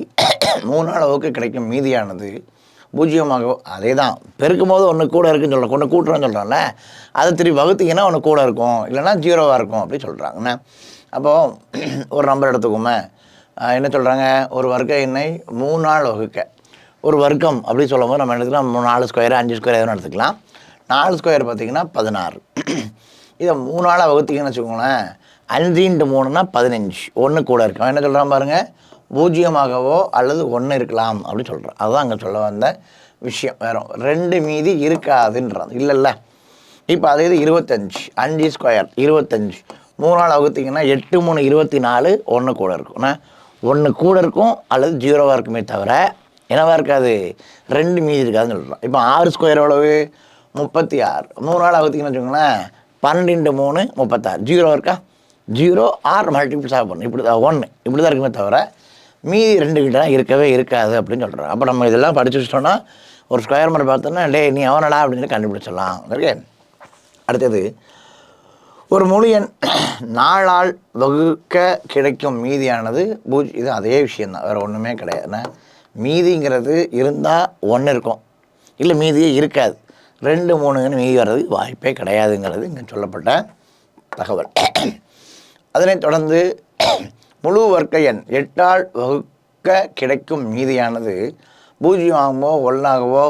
3 அளவுக்கு கிடைக்கும் மீதியானது 0ஆகவோ, அதே தான் பெருக்கும் போது 1 கூட இருக்குன்னு சொல்கிறோம், 1 கூட்டுறோன்னு சொல்கிறோம்ல, அதை திருப்பி வகுத்திங்கன்னா 1 கூட இருக்கும், இல்லைனா 0வாக இருக்கும் அப்படி சொல்கிறாங்கண்ணே. அப்போது ஒரு நம்பர் எடுத்துக்கோமே, என்ன சொல்கிறாங்க, ஒரு வர்க்க எண்ணை 3ஆல் வகுக்க, ஒரு வர்க்கம் அப்படி சொல்லும் போது நம்ம எடுத்துக்கலாம் 4² 5² எதுவும் எடுத்துக்கலாம். 4² பார்த்திங்கன்னா 16. இதை 3ஆல் வகுத்திங்கன்னு வச்சுக்கோங்களேன், 5 × 3னா 15, 1 கூட இருக்கும். என்ன சொல்கிறான் பாருங்கள், 0ஆகவோ அல்லது 1 இருக்கலாம் அப்படின்னு சொல்கிறோம். அதுதான் அங்கே சொல்ல வந்த விஷயம். வேறு 2 மீதி இருக்காதுன்றான் இல்லைல்ல. இப்போ அதே இது 25, 5² 25, 3ஆல் வகுத்திங்கன்னா 8 3 24, 1 கூட இருக்கும். 1 கூட இருக்கும் அல்லது 0வாக இருக்குமே தவிர என்னவாக இருக்காது, 2 மீதி இருக்காதுன்னு சொல்கிறோம். இப்போ 6² எவ்வளவு 36, 3ஆல் வகுத்திங்கன்னு வச்சுக்கோங்களேன், 12 × 3 36, 0 இருக்கா, 0 ஆர் மல்டிபிள்ஸாக பண்ணணும், இப்படி தான் 1 இப்படி தான் இருக்குமே தவிர மீதி 2 கிட்ட இருக்கவே இருக்காது அப்படின்னு சொல்கிறோம். அப்போ நம்ம இதெல்லாம் படித்து வச்சிட்டோன்னா ஒரு ஸ்கொயர் நம்பர் பார்த்தோன்னா டே நீ அவனடா அப்படின்னு சொல்லி கண்டுபிடிச்சிடலாம். ஓகே. அடுத்தது, ஒரு முழு எண் 4ஆல் வகுக்க கிடைக்கும் மீதியானது இது அதே விஷயந்தான், வேறு ஒன்றுமே கிடையாது. மீதிங்கிறது இருந்தால் 1 இருக்கும், இல்லை மீதியே இருக்காது. 2, 3ங்கன்னு மீதி வர்றதுக்கு வாய்ப்பே கிடையாதுங்கிறது இங்கே சொல்லப்பட்ட தகவல். அதனைத் தொடர்ந்து முழு வர்க்க எண் 8ஆல் வகுக்க கிடைக்கும் மீதியானது 0 ஆகவோ 1 ஆகவோ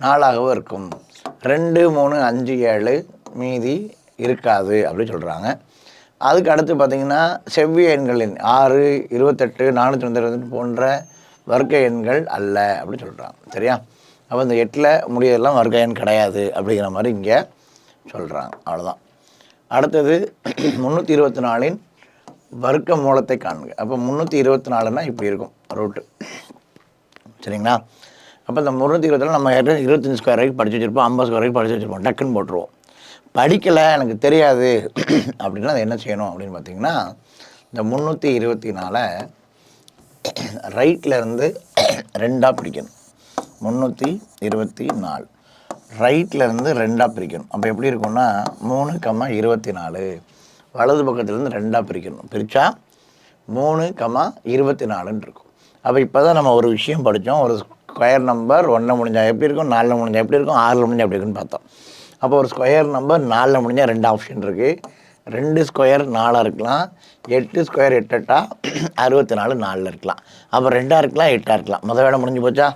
4 ஆகவோ இருக்கும். 2, 3, 5, 7 மீதி இருக்காது அப்படின்னு சொல்கிறாங்க. அதுக்கு அடுத்து பார்த்திங்கன்னா செவ்விய எண்களின் 6, 28, 492 போன்ற வர்க்க எண்கள் அல்ல அப்படின்னு சொல்கிறாங்க. சரியா? அப்போ இந்த 8ல் முடியதெல்லாம் வர்க்க எண் கிடையாது அப்படிங்கிற மாதிரி இங்கே சொல்கிறாங்க. அவ்வளோதான். அடுத்தது 324ன் வர்க்க மூலத்தை காண்க. அப்போ 324ன்னா இப்படி இருக்கும் ரூட்டு. சரிங்களா? அப்போ இந்த 324 நம்ம 25 ஸ்கொயர் வரைக்கும் படித்து வச்சுருப்போம், 50 ஸ்கொயர் வரைக்கும் படித்து வச்சுருப்போம். டக்குன்னு போட்டுருவோம். படிக்கலை, எனக்கு தெரியாது அப்படின்னா அதை என்ன செய்யணும் அப்படின்னு பார்த்தீங்கன்னா, இந்த 324 ரைட்டில் இருந்து 2ஆக பிரிக்கணும். 324 ரைட்டில் இருந்து 2ஆக பிரிக்கணும். அப்போ எப்படி இருக்கும்னா 3,24 வலது பக்கத்துலேருந்து 2ஆக பிரிக்கணும். பிரித்தா 3,24ன்னு இருக்கும். அப்போ இப்போ தான் நம்ம ஒரு விஷயம் படித்தோம். ஒரு ஸ்கொயர் நம்பர் 1 முடிஞ்சால் எப்படி இருக்கும், 4 முடிஞ்சால் எப்படி இருக்கும், 6 முடிஞ்சால் எப்படி இருக்குன்னு பார்த்தோம். அப்போ ஒரு ஸ்கொயர் நம்பர் 4 முடிஞ்சால் 2 ஆப்ஷன் இருக்குது. 2 ஸ்கொயர் 4 இருக்கலாம், 8 ஸ்கொயர் 8 8 64 4 இருக்கலாம். அப்போ 2 இருக்கலாம், 8 இருக்கலாம். முதல் வேலை முடிஞ்சு போச்சா?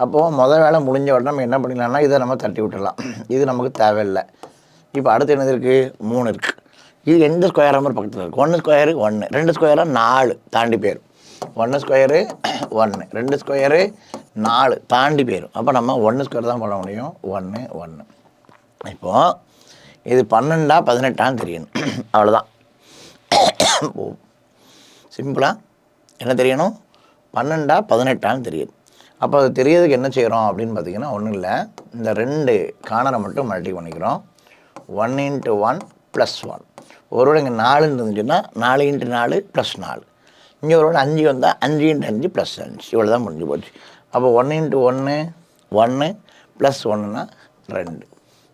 அப்போது முதல் வேலை முடிஞ்ச உடனே நம்ம என்ன பண்ணிக்கலாம்னா இதை நம்ம தட்டி விட்டுடலாம். இது நமக்கு தேவையில்லை. இப்போ அடுத்து என்னது இருக்குது? 3 இருக்குது. இது எந்த ஸ்கொயர் நம்பர் பக்கத்தில் இருக்குது? 1 ஸ்கொயரு 1, 2 ஸ்கொயராக 4 தாண்டி போயிடும். 1 ஸ்கொயரு 1, 2 ஸ்கொயரு 4 தாண்டி போயிடும். அப்போ நம்ம 1 ஸ்கொயர் தான் பண்ண முடியும். 1 1. இப்போது இது 12ஆ 18ஆன்னு தெரியணும். அவ்வளோதான். சிம்பிளாக என்ன தெரியணும்? 12ஆ 18ஆன்னு தெரியுது. அப்போ அது தெரியறதுக்கு என்ன செய்கிறோம் அப்படின்னு பார்த்தீங்கன்னா, ஒன்றும் இல்லை, இந்த 2 கார்னரை மட்டும் மல்டி பண்ணிக்கிறோம். 1 × 1 + 1. ஒருவேளை இங்கே 4 இருந்துச்சுன்னா 4 × 4 + 4. இங்கே ஒருவேளை 5 வந்தால் 5 × 5 + 5. இவ்வளோ தான் முடிஞ்சு போச்சு. அப்போ 1 × 1 1 + 1ன்னா 2.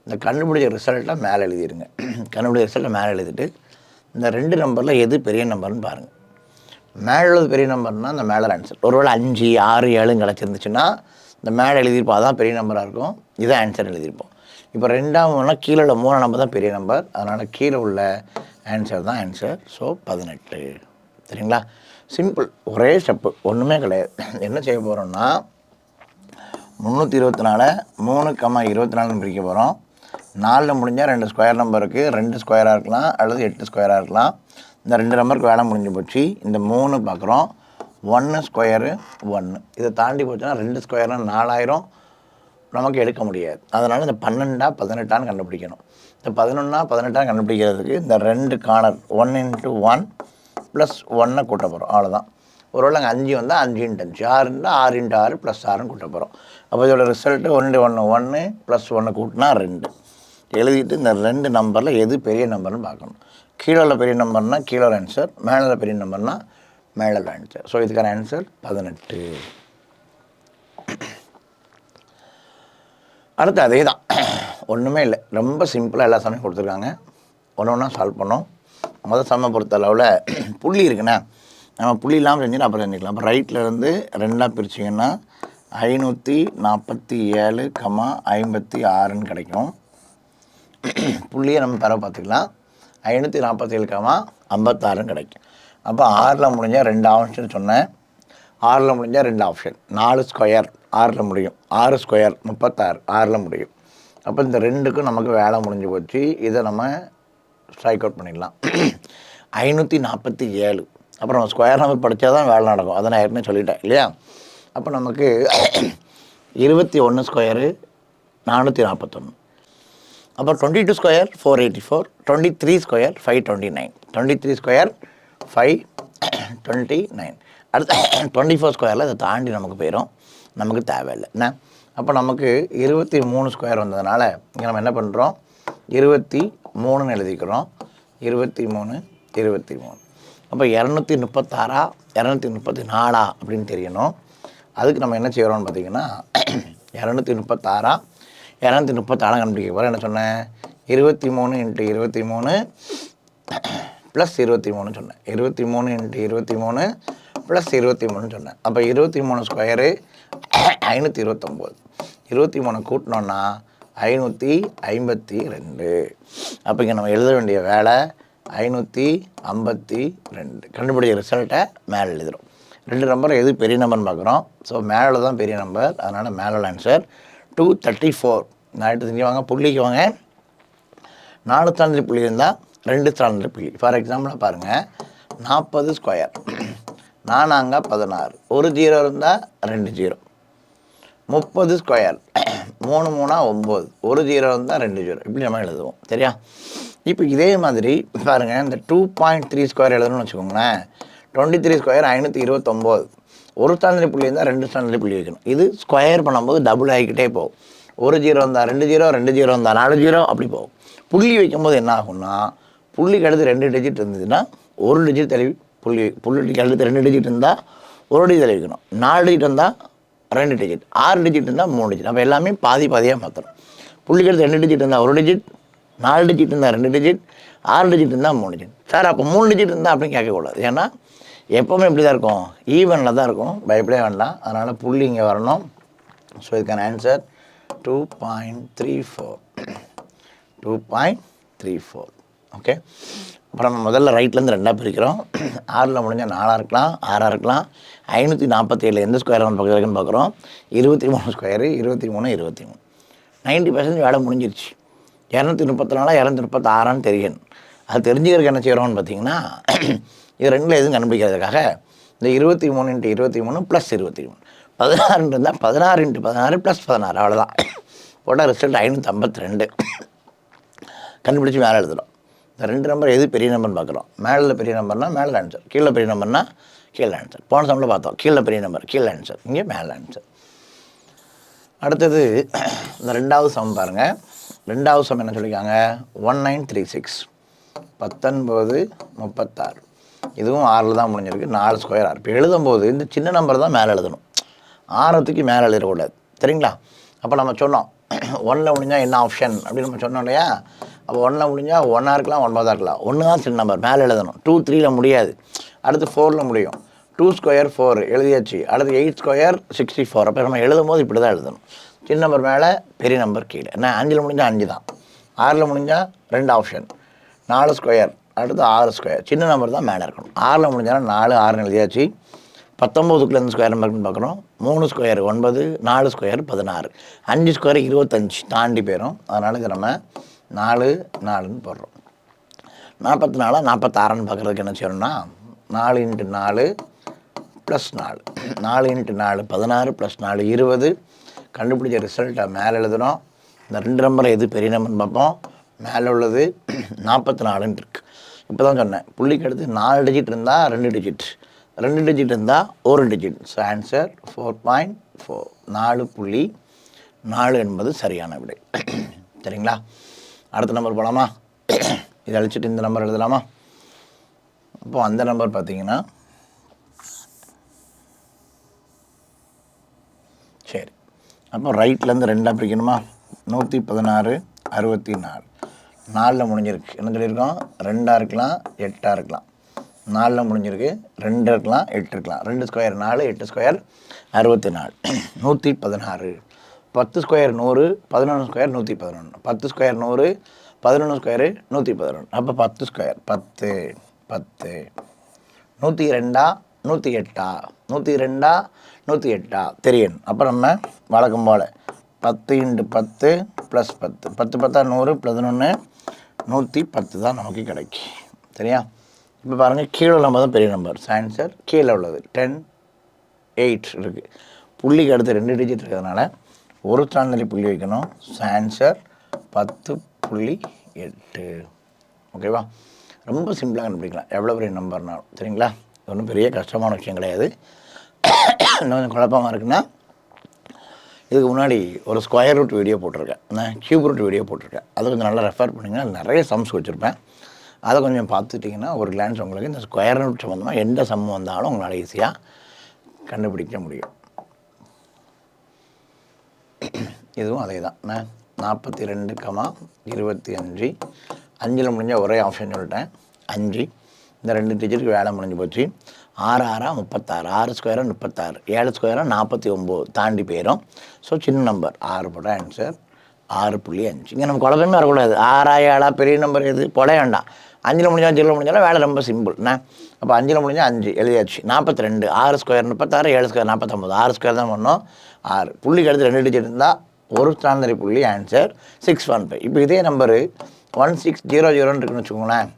இந்த கண்டுபிடிச்ச ரிசல்ட்டை மேலே எழுதிடுங்க. கண்டுபிடிச்ச ரிசல்ட்டை மேலே எழுதிட்டு இந்த 2 நம்பரில் எது பெரிய நம்பர்னு பாருங்கள். மேலே உள்ளது பெரிய நம்பர்னால் அந்த மேலே ஆன்சர். ஒருவேளை 5 6 7 கிடச்சிருந்துச்சுன்னா இந்த மேலே எழுதியிருப்போம், அதான் பெரிய நம்பராக இருக்கும். இதான் ஆன்சர் எழுதியிருப்போம். இப்போ 2ஆம்னா கீழே உள்ள 3 நம்பர் தான் பெரிய நம்பர், அதனால் கீழே உள்ள ஆன்சர் தான் ஆன்சர். ஸோ 18. சரிங்களா? சிம்பிள், ஒரே ஸ்டெப்பு, ஒன்றுமே கிடையாது. என்ன செய்ய போகிறோம்னா 324 3,24ன்னு பிரிக்க போகிறோம். 4 முடிஞ்சால் 2 ஸ்கொயர் நம்பர் இருக்குது. 2 ஸ்கொயராக இருக்கலாம் அல்லது 8 ஸ்கொயராக இருக்கலாம். இந்த 2 நம்பருக்கு வேலை முடிஞ்சு போச்சு. இந்த 3 பார்க்குறோம். 1 ஸ்கொயரு 1. இதை தாண்டி போச்சுன்னா 2 ஸ்கொயர்னால் 4000 நமக்கு எடுக்க முடியாது. அதனால் இந்த 12ஆ 18ஆன்னு கண்டுபிடிக்கணும். இந்த 11ஆ 18ஆன்னு கண்டுபிடிக்கிறதுக்கு இந்த 2 கார்னர் 1 × 1 + 1 கூட்ட போகிறோம். அவ்வளோதான். ஒருவேளை அங்கே 5 வந்தால் 5 × 5, 6 இருந்தால் 6 × 6 + 6ன்னு கூட்ட போகிறோம். அப்போ இதோட ரிசல்ட்டு 1 × 1 1 + 1 கூட்டினா 2. எழுதிட்டு இந்த 2 நம்பரில் எது பெரிய நம்பர்னு பார்க்கணும். கீழே உள்ள பெரிய நம்பர்னால் கீழே உள்ள ஆன்சர், மேலே உள்ள பெரிய நம்பர்னால் மேலே உள்ள ஆன்சர். ஸோ இதுக்கான ஆன்சர் 18. அடுத்து அதே தான், ஒன்றுமே இல்லை, ரொம்ப சிம்பிளாக எல்லா சமையும் கொடுத்துருக்காங்க. ஒன்று ஒன்றா சால்வ் பண்ணோம். முதல் சம்மை பொறுத்த அளவில் புள்ளி இருக்குண்ணே, நம்ம புள்ளி இல்லாமல் செஞ்சுன்னா அப்புறம் செஞ்சுக்கலாம். அப்போ ரைட்டில் இருந்து 2ஆக பிரிச்சிங்கன்னா 547,56ன்னு கிடைக்கும். புள்ளியை நம்ம தர பார்த்துக்கலாம். 547,56ன்னு கிடைக்கும். அப்போ 6ல் முடிஞ்சால் 2 ஆப்ஷன் சொன்னேன். 6ல் முடிஞ்சால் 2 ஆப்ஷன். 4 ஸ்கொயர் 6ல் முடியும், 6 ஸ்கொயர் 36 6ல் முடியும். அப்போ இந்த 2க்கும் நமக்கு வேலை முடிஞ்சு போச்சு. இதை நம்ம ஸ்ட்ரைக் அவுட் பண்ணிடலாம். 547. அப்புறம் நம்ம ஸ்கொயர் நம்பர் படித்தா தான் வேலை நடக்கும், அதை நான் ஏற்கனவே சொல்லிட்டேன் இல்லையா? அப்போ நமக்கு 21 ஸ்கொயரு 441. அப்போ 22 ஸ்கொயர் 484, 23 ஸ்கொயர் 529, 23 ஸ்கொயர் 529. அடுத்து 24 ஸ்கொயரில் இதை தாண்டி நமக்கு போயிடும், நமக்கு தேவையில்லை என்ன. அப்போ நமக்கு 23 ஸ்கொயர் வந்ததுனால இங்கே நம்ம என்ன பண்ணுறோம், 23ன்னு எழுதிக்கிறோம். 23 23. அப்போ 236 234 அப்படின்னு தெரியணும். அதுக்கு நம்ம என்ன செய்கிறோம்னு பார்த்தீங்கன்னா 236 234 கண்டுபிடிக்க போகிறோம். என்ன சொன்னேன், 23 × 23 ப்ளஸ் 23 சொன்னேன். 23 × 23 ப்ளஸ் 23 சொன்னேன். அப்போ 23 ஸ்கொயரு 529. 23 கூட்டினோன்னா 552. அப்போ இங்கே நம்ம எழுத வேண்டிய வேலை 552. கண்டுபிடிச்ச ரிசல்ட்டை மேலே எழுதுகிறோம். 2 நம்பர் எது பெரிய நம்பர்னு பார்க்குறோம். ஸோ மேலே தான் பெரிய நம்பர், அதனால் மேலே ஆன்சர் 234. நான் எடுத்து செஞ்சுவாங்க, புள்ளிக்கு வாங்க. 4 ஸ்தானத்தில் புள்ளி இருந்தால் 2 ஸ்தானத்தில் புள்ளி. ஃபார் எக்ஸாம்பிளாக பாருங்கள், 40 ஸ்கொயர் 4 16, 1 0 இருந்தால் 2 0. 30 ஸ்கொயர் 3 3 9, 1 0 இருந்தால் 2 0. இப்படி நம்ம எழுதுவோம். சரியா? இப்போ இதே மாதிரி பாருங்கள், இந்த 2.3 ஸ்கொயர் எழுதணும்னு வச்சுக்கோங்களேன். 23 ஸ்கொயர் 529. ஒரு ஸ்தானத்தில் புள்ளி இருந்தால் 2 ஸ்தானத்தில் புள்ளி வைக்கணும். இது ஸ்கொயர் பண்ணும்போது டபுள் ஆகிக்கிட்டே போகும். 1 0 இருந்தால் 2 0, 2 0 இருந்தால் 4 0, அப்படி போகும். புள்ளி வைக்கும்போது என்ன ஆகும்னா, புள்ளிக்கு அடுத்து 2 டிஜிட் இருந்ததுன்னா 1 டிஜிட் தள்ளி புள்ளிக்கு அடுத்து 2 டிஜிட் இருந்தால் 1 டிஜிட் தள்ளி வைக்கணும். 4 டிஜிட் இருந்தால் 2 டிஜிட், 6 டிஜிட் இருந்தால் 3 டிஜிட். அப்போ எல்லாமே பாதி பாதியாக மாற்றணும். புள்ளிக்கு அடுத்து 2 டிஜிட் இருந்தால் 1 டிஜிட், 4 டிஜிட் இருந்தால் 2 டிஜிட், 6 டிஜிட் இருந்தால் 3 டிஜிட். சார் அப்போ 3 டிஜிட் இருந்தால் அப்படின்னு கேட்கக்கூடாது. ஏன்னா எப்போவுமே இப்படி தான் இருக்கும், ஈவனில் தான் இருக்கும், பயப்படவே வேண்டாம். அதனால் புள்ளி இங்கே வரணும். ஸோ இதுக்கான ஆன்சர் 2.34. 2.34. ஓகே. அப்புறம் நம்ம முதல்ல ரைட்லேருந்து 2ஆக பிரிக்கிறோம். 6ல் முடிஞ்சால் 4ஆக இருக்கலாம், 6ஆக இருக்கலாம். 547 எந்த ஸ்கொயர் நம்ம பக்கத்தில் இருக்குன்னு பார்க்குறோம். 23 ஸ்கொயரு 23 23. 90% வேலை முடிஞ்சிருச்சு. 234 236 தெரியும். அது தெரிஞ்சுக்கிறதுக்கு என்ன செய்கிறோம்னு பார்த்தீங்கன்னா, இது ரெண்டில் எதுவும் கண்டுபிடிக்கிறதுக்காக இந்த 23 × 23 ப்ளஸ் 23 16 இருந்தால் 16 × 16 ப்ளஸ் 16, அவ்வளோதான். போட்டால் ரிசல்ட் 552. கண்டுபிடிச்சி மேலே எழுதுகிறோம். இந்த 2 நம்பர் எது பெரிய நம்பர்னு பார்க்குறோம். மேலே பெரிய நம்பர்னால் மேலே ஆன்சர், கீழே பெரிய நம்பர்னா கீழே ஆன்சர். போன சம்மில் பார்த்தோம், கீழே பெரிய நம்பர் கீழே ஆன்சர், இங்கே மேலே ஆன்சர். அடுத்தது இந்த 2வது சம் பாருங்கள். 2வது சம் என்ன சொல்லியிருக்காங்க, 1936 1936. இதுவும் 6ல் தான் முடிஞ்சிருக்கு. 4 ஸ்கொயர் 6. இப்போ எழுதும்போது இந்த சின்ன நம்பர் தான் மேலே எழுதணும், 6த்துக்கு மேலே எழுதக்கூடாது. சரிங்களா? அப்போ நம்ம சொன்னோம் 1ல் முடிஞ்சால் என்ன ஆப்ஷன் அப்படின்னு நம்ம சொன்னோம் இல்லையா? அப்போ 1ல் முடிஞ்சால் 1ஆக இருக்கலாம், 9ஆக இருக்கலாம். 1 தான் சின்ன நம்பர் மேலே எழுதணும். 2 3ல் முடியாது, அடுத்து 4ல் முடியும். 2 ஸ்கொயர் 4 எழுதியாச்சு. அடுத்து 8 ஸ்கொயர் 64. அப்போ நம்ம எழுதும் போது இப்படி தான் எழுதணும். சின்ன நம்பர் மேலே, பெரிய நம்பர் கீழே. ஏன்னா 5ல் முடிஞ்சால் 5 தான், 6ல் முடிஞ்சால் 2 ஆப்ஷன். 4 ஸ்கொயர் அடுத்து 6 ஸ்கொயர், சின்ன நம்பர் தான் மேலே இருக்கணும். 6ல் முடிஞ்சாலும் 4 6 எழுதியாச்சு. 19க்குள்ள எந்த ஸ்கொயர் நம்பர்னு பார்க்குறோம். 3 ஸ்கொயர் 9, 4 ஸ்கொயர் 16, 5 ஸ்கொயர் 25 தாண்டி போயிடும். அதனால் இது நம்ம 4 4ன்னு போடுறோம். 44 46ன்னு பார்க்குறதுக்கு என்ன செய்யணும்னா, 4 × 4 ப்ளஸ் 4, 4 × 4 16 ப்ளஸ் 4 20. கண்டுபிடிச்ச ரிசல்ட்டை மேலே எழுதுகிறோம். இந்த 2 நம்பரை எது பெரிய நம்பர்னு பார்ப்போம். மேலே உள்ளது 44ன்னு இருக்குது. இப்போ தான் சொன்னேன், புள்ளிக்கு அடுத்து 4 டிஜிட் இருந்தால் 2 டிஜிட், 2 டிஜிட் இருந்தால் 1 டிஜிட். So answer 4.4. 4.4 என்பது சரியான விடை. சரிங்களா? அடுத்த நம்பர் போகலாமா? இதை அழிச்சிட்டு இந்த நம்பர் எழுதலாமா? அப்போது அந்த நம்பர் பார்த்தீங்கன்னா, சரி, அப்போ ரைட்லேருந்து 2ஆக பிரிக்கணுமா? 116 64. 4ல் முடிஞ்சிருக்கு. என்ன சொல்லியிருக்கோம், 2ஆக இருக்கலாம், 8ஆக இருக்கலாம். 4ல் முடிஞ்சிருக்கு, 2 இருக்கலாம், 8 இருக்கலாம். 2 square 4, 8 square 64. 116. 10 square 100, 11 square 111. 10 square 100, 11 square 111. அப்போ 10 ஸ்கொயர் 10 10. 102 108 102 108 தெரியும். அப்போ நம்ம வழக்கம் போல் 10 × 10 ப்ளஸ் 10 10 10 100 + 11 110 தான் நமக்கு கிடைக்கும். சரியா? இப்போ பாருங்கள், கீழே நம்ம தான் பெரிய நம்பர். ஆன்சர் கீழே உள்ளது 10 8 இருக்குது. புள்ளிக்கு அடுத்து 2 டிஜிட் இருக்கிறதுனால ஒரு ஸ்தானத்தில் புள்ளி வைக்கணும். ஆன்சர் 10.8. ஓகேவா? ரொம்ப சிம்பிளாக கண்டுபிடிக்கலாம், எவ்வளோ பெரிய நம்பர்னாலும். சரிங்களா? ஒன்றும் பெரிய கஷ்டமான விஷயம் கிடையாது. இன்னும் கொஞ்சம் குழப்பமாக இருக்குன்னா, இதுக்கு முன்னாடி ஒரு ஸ்கொயர் ரூட் வீடியோ போட்டிருக்கேன், க்யூப் ரூட் வீடியோ போட்டிருக்கேன். அதை கொஞ்சம் நல்லா ரெஃபர் பண்ணிங்கன்னா நிறைய சம்ஸ் வச்சுருப்பேன். அதை கொஞ்சம் பார்த்துட்டிங்கன்னா ஒரு கிளான்ஸ் உங்களுக்கு இந்த ஸ்கொயர் ரூட் சம்மந்தமாக எந்த சம் வந்தாலும் உங்களால் ஈஸியாக கண்டுபிடிக்க முடியும். இதுவும் அதே தான். 42, 25. 5ல் முடிஞ்சால் ஒரே ஆப்ஷன் சொல்லிட்டேன். 5. இந்த 2 டிஜிட்டுக்கு வேலை முடிஞ்சு போச்சு. 6 6 36, 6 ஸ்கொயராக 36, 7 ஸ்கொயராக 49 தாண்டி போயிடும். ஸோ சின்ன நம்பர் 6 போட ஆன்சர் 6.5. இங்கே நம்ம குழப்பமே வரக்கூடாது. 6 7 பெரிய நம்பர் எது போட வேண்டாம். 5ல் முடிஞ்சாலும் 0ல் முடிஞ்சாலும் வேலை ரொம்ப சிம்பிள் என்ன. அப்போ 5ல் முடிஞ்சால் 5 எழுதியாச்சு. 42, 6 ஸ்கொயர் 36, 7 ஸ்கொயர் 49, 6 ஸ்கொயர் தான் பண்ணோம். 6 புள்ளிக்கு அடுத்து 2 டிஜிட் இருந்தால் ஒரு ஸ்தானந்தரி புள்ளி ஆன்சர் 615. இப்போ இதே நம்பரு 1600 இருக்குன்னு வச்சுக்கோங்களேன்.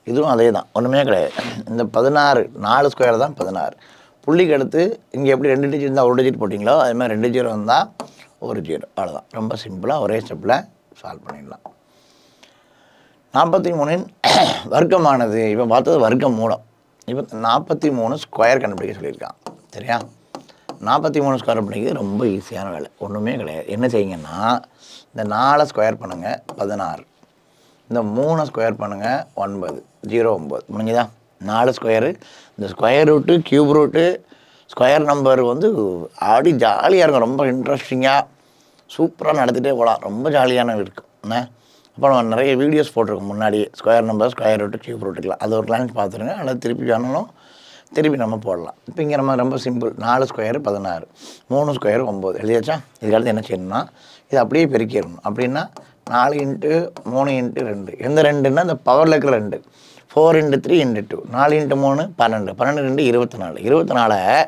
இதுவும் அதே தான், ஒன்றுமே கிடையாது. இந்த 16 4 ஸ்கொயர் தான் 16. புள்ளிக்கு அடுத்து இங்கே எப்படி 2 டிஜிட் இருந்தால் ஒரு டிஜிட் போட்டிங்களோ அது மாதிரி 2 0 இருந்தால் ஒரு 0. அவ்வளோதான், ரொம்ப சிம்பிளாக ஒரே ஸ்டெப்பில் சால்வ் பண்ணிடலாம். 43 வர்க்கமானது இப்போ பார்த்தது வர்க்கம் மூலம். இப்போ 43 ஸ்கொயர் கண்டுபிடிக்க சொல்லியிருக்கான். சரியா? 43 ஸ்கொயர் கண்டுபிடிக்கிறது ரொம்ப ஈஸியான வேலை, ஒன்றுமே கிடையாது. என்ன செய்யுங்கன்னா இந்த 4 ஸ்கொயர் பண்ணுங்கள் 16, இந்த 3 ஸ்கொயர் பண்ணுங்கள் 9, 09 முடிஞ்சுதா? 4 ஸ்கொயரு. இந்த square root cube route square number வந்து ஆடி ஜாலியாக இருக்கும், ரொம்ப இன்ட்ரெஸ்டிங்காக சூப்பராக நடத்திட்டே போகலாம், ரொம்ப ஜாலியான இருக்கும் என்ன. அப்போ நம்ம நிறைய வீடியோஸ் போட்டிருக்கோம் முன்னாடியே, square number square root cube ரூட்டுக்கலாம். அது ஒரு கிளான்ஸ் பார்த்துருங்க, அல்லது திருப்பி வேணாலும் திருப்பி நம்ம போடலாம். இப்போ இங்கே நம்ம ரொம்ப சிம்பிள், 4 ஸ்கொயரு 16, 3 ஸ்கொயரு 9 எழுதியாச்சா? இதுக்கடுத்து என்ன செய்யணும்னா இது அப்படியே பெருக்கிடணும். அப்படின்னா 4 × 3 × 2, எந்த 2ன்னா இந்த பவரில் இருக்கிற 2, 4 × 3 × 2, 4 × 3 12, 12 × 24, 24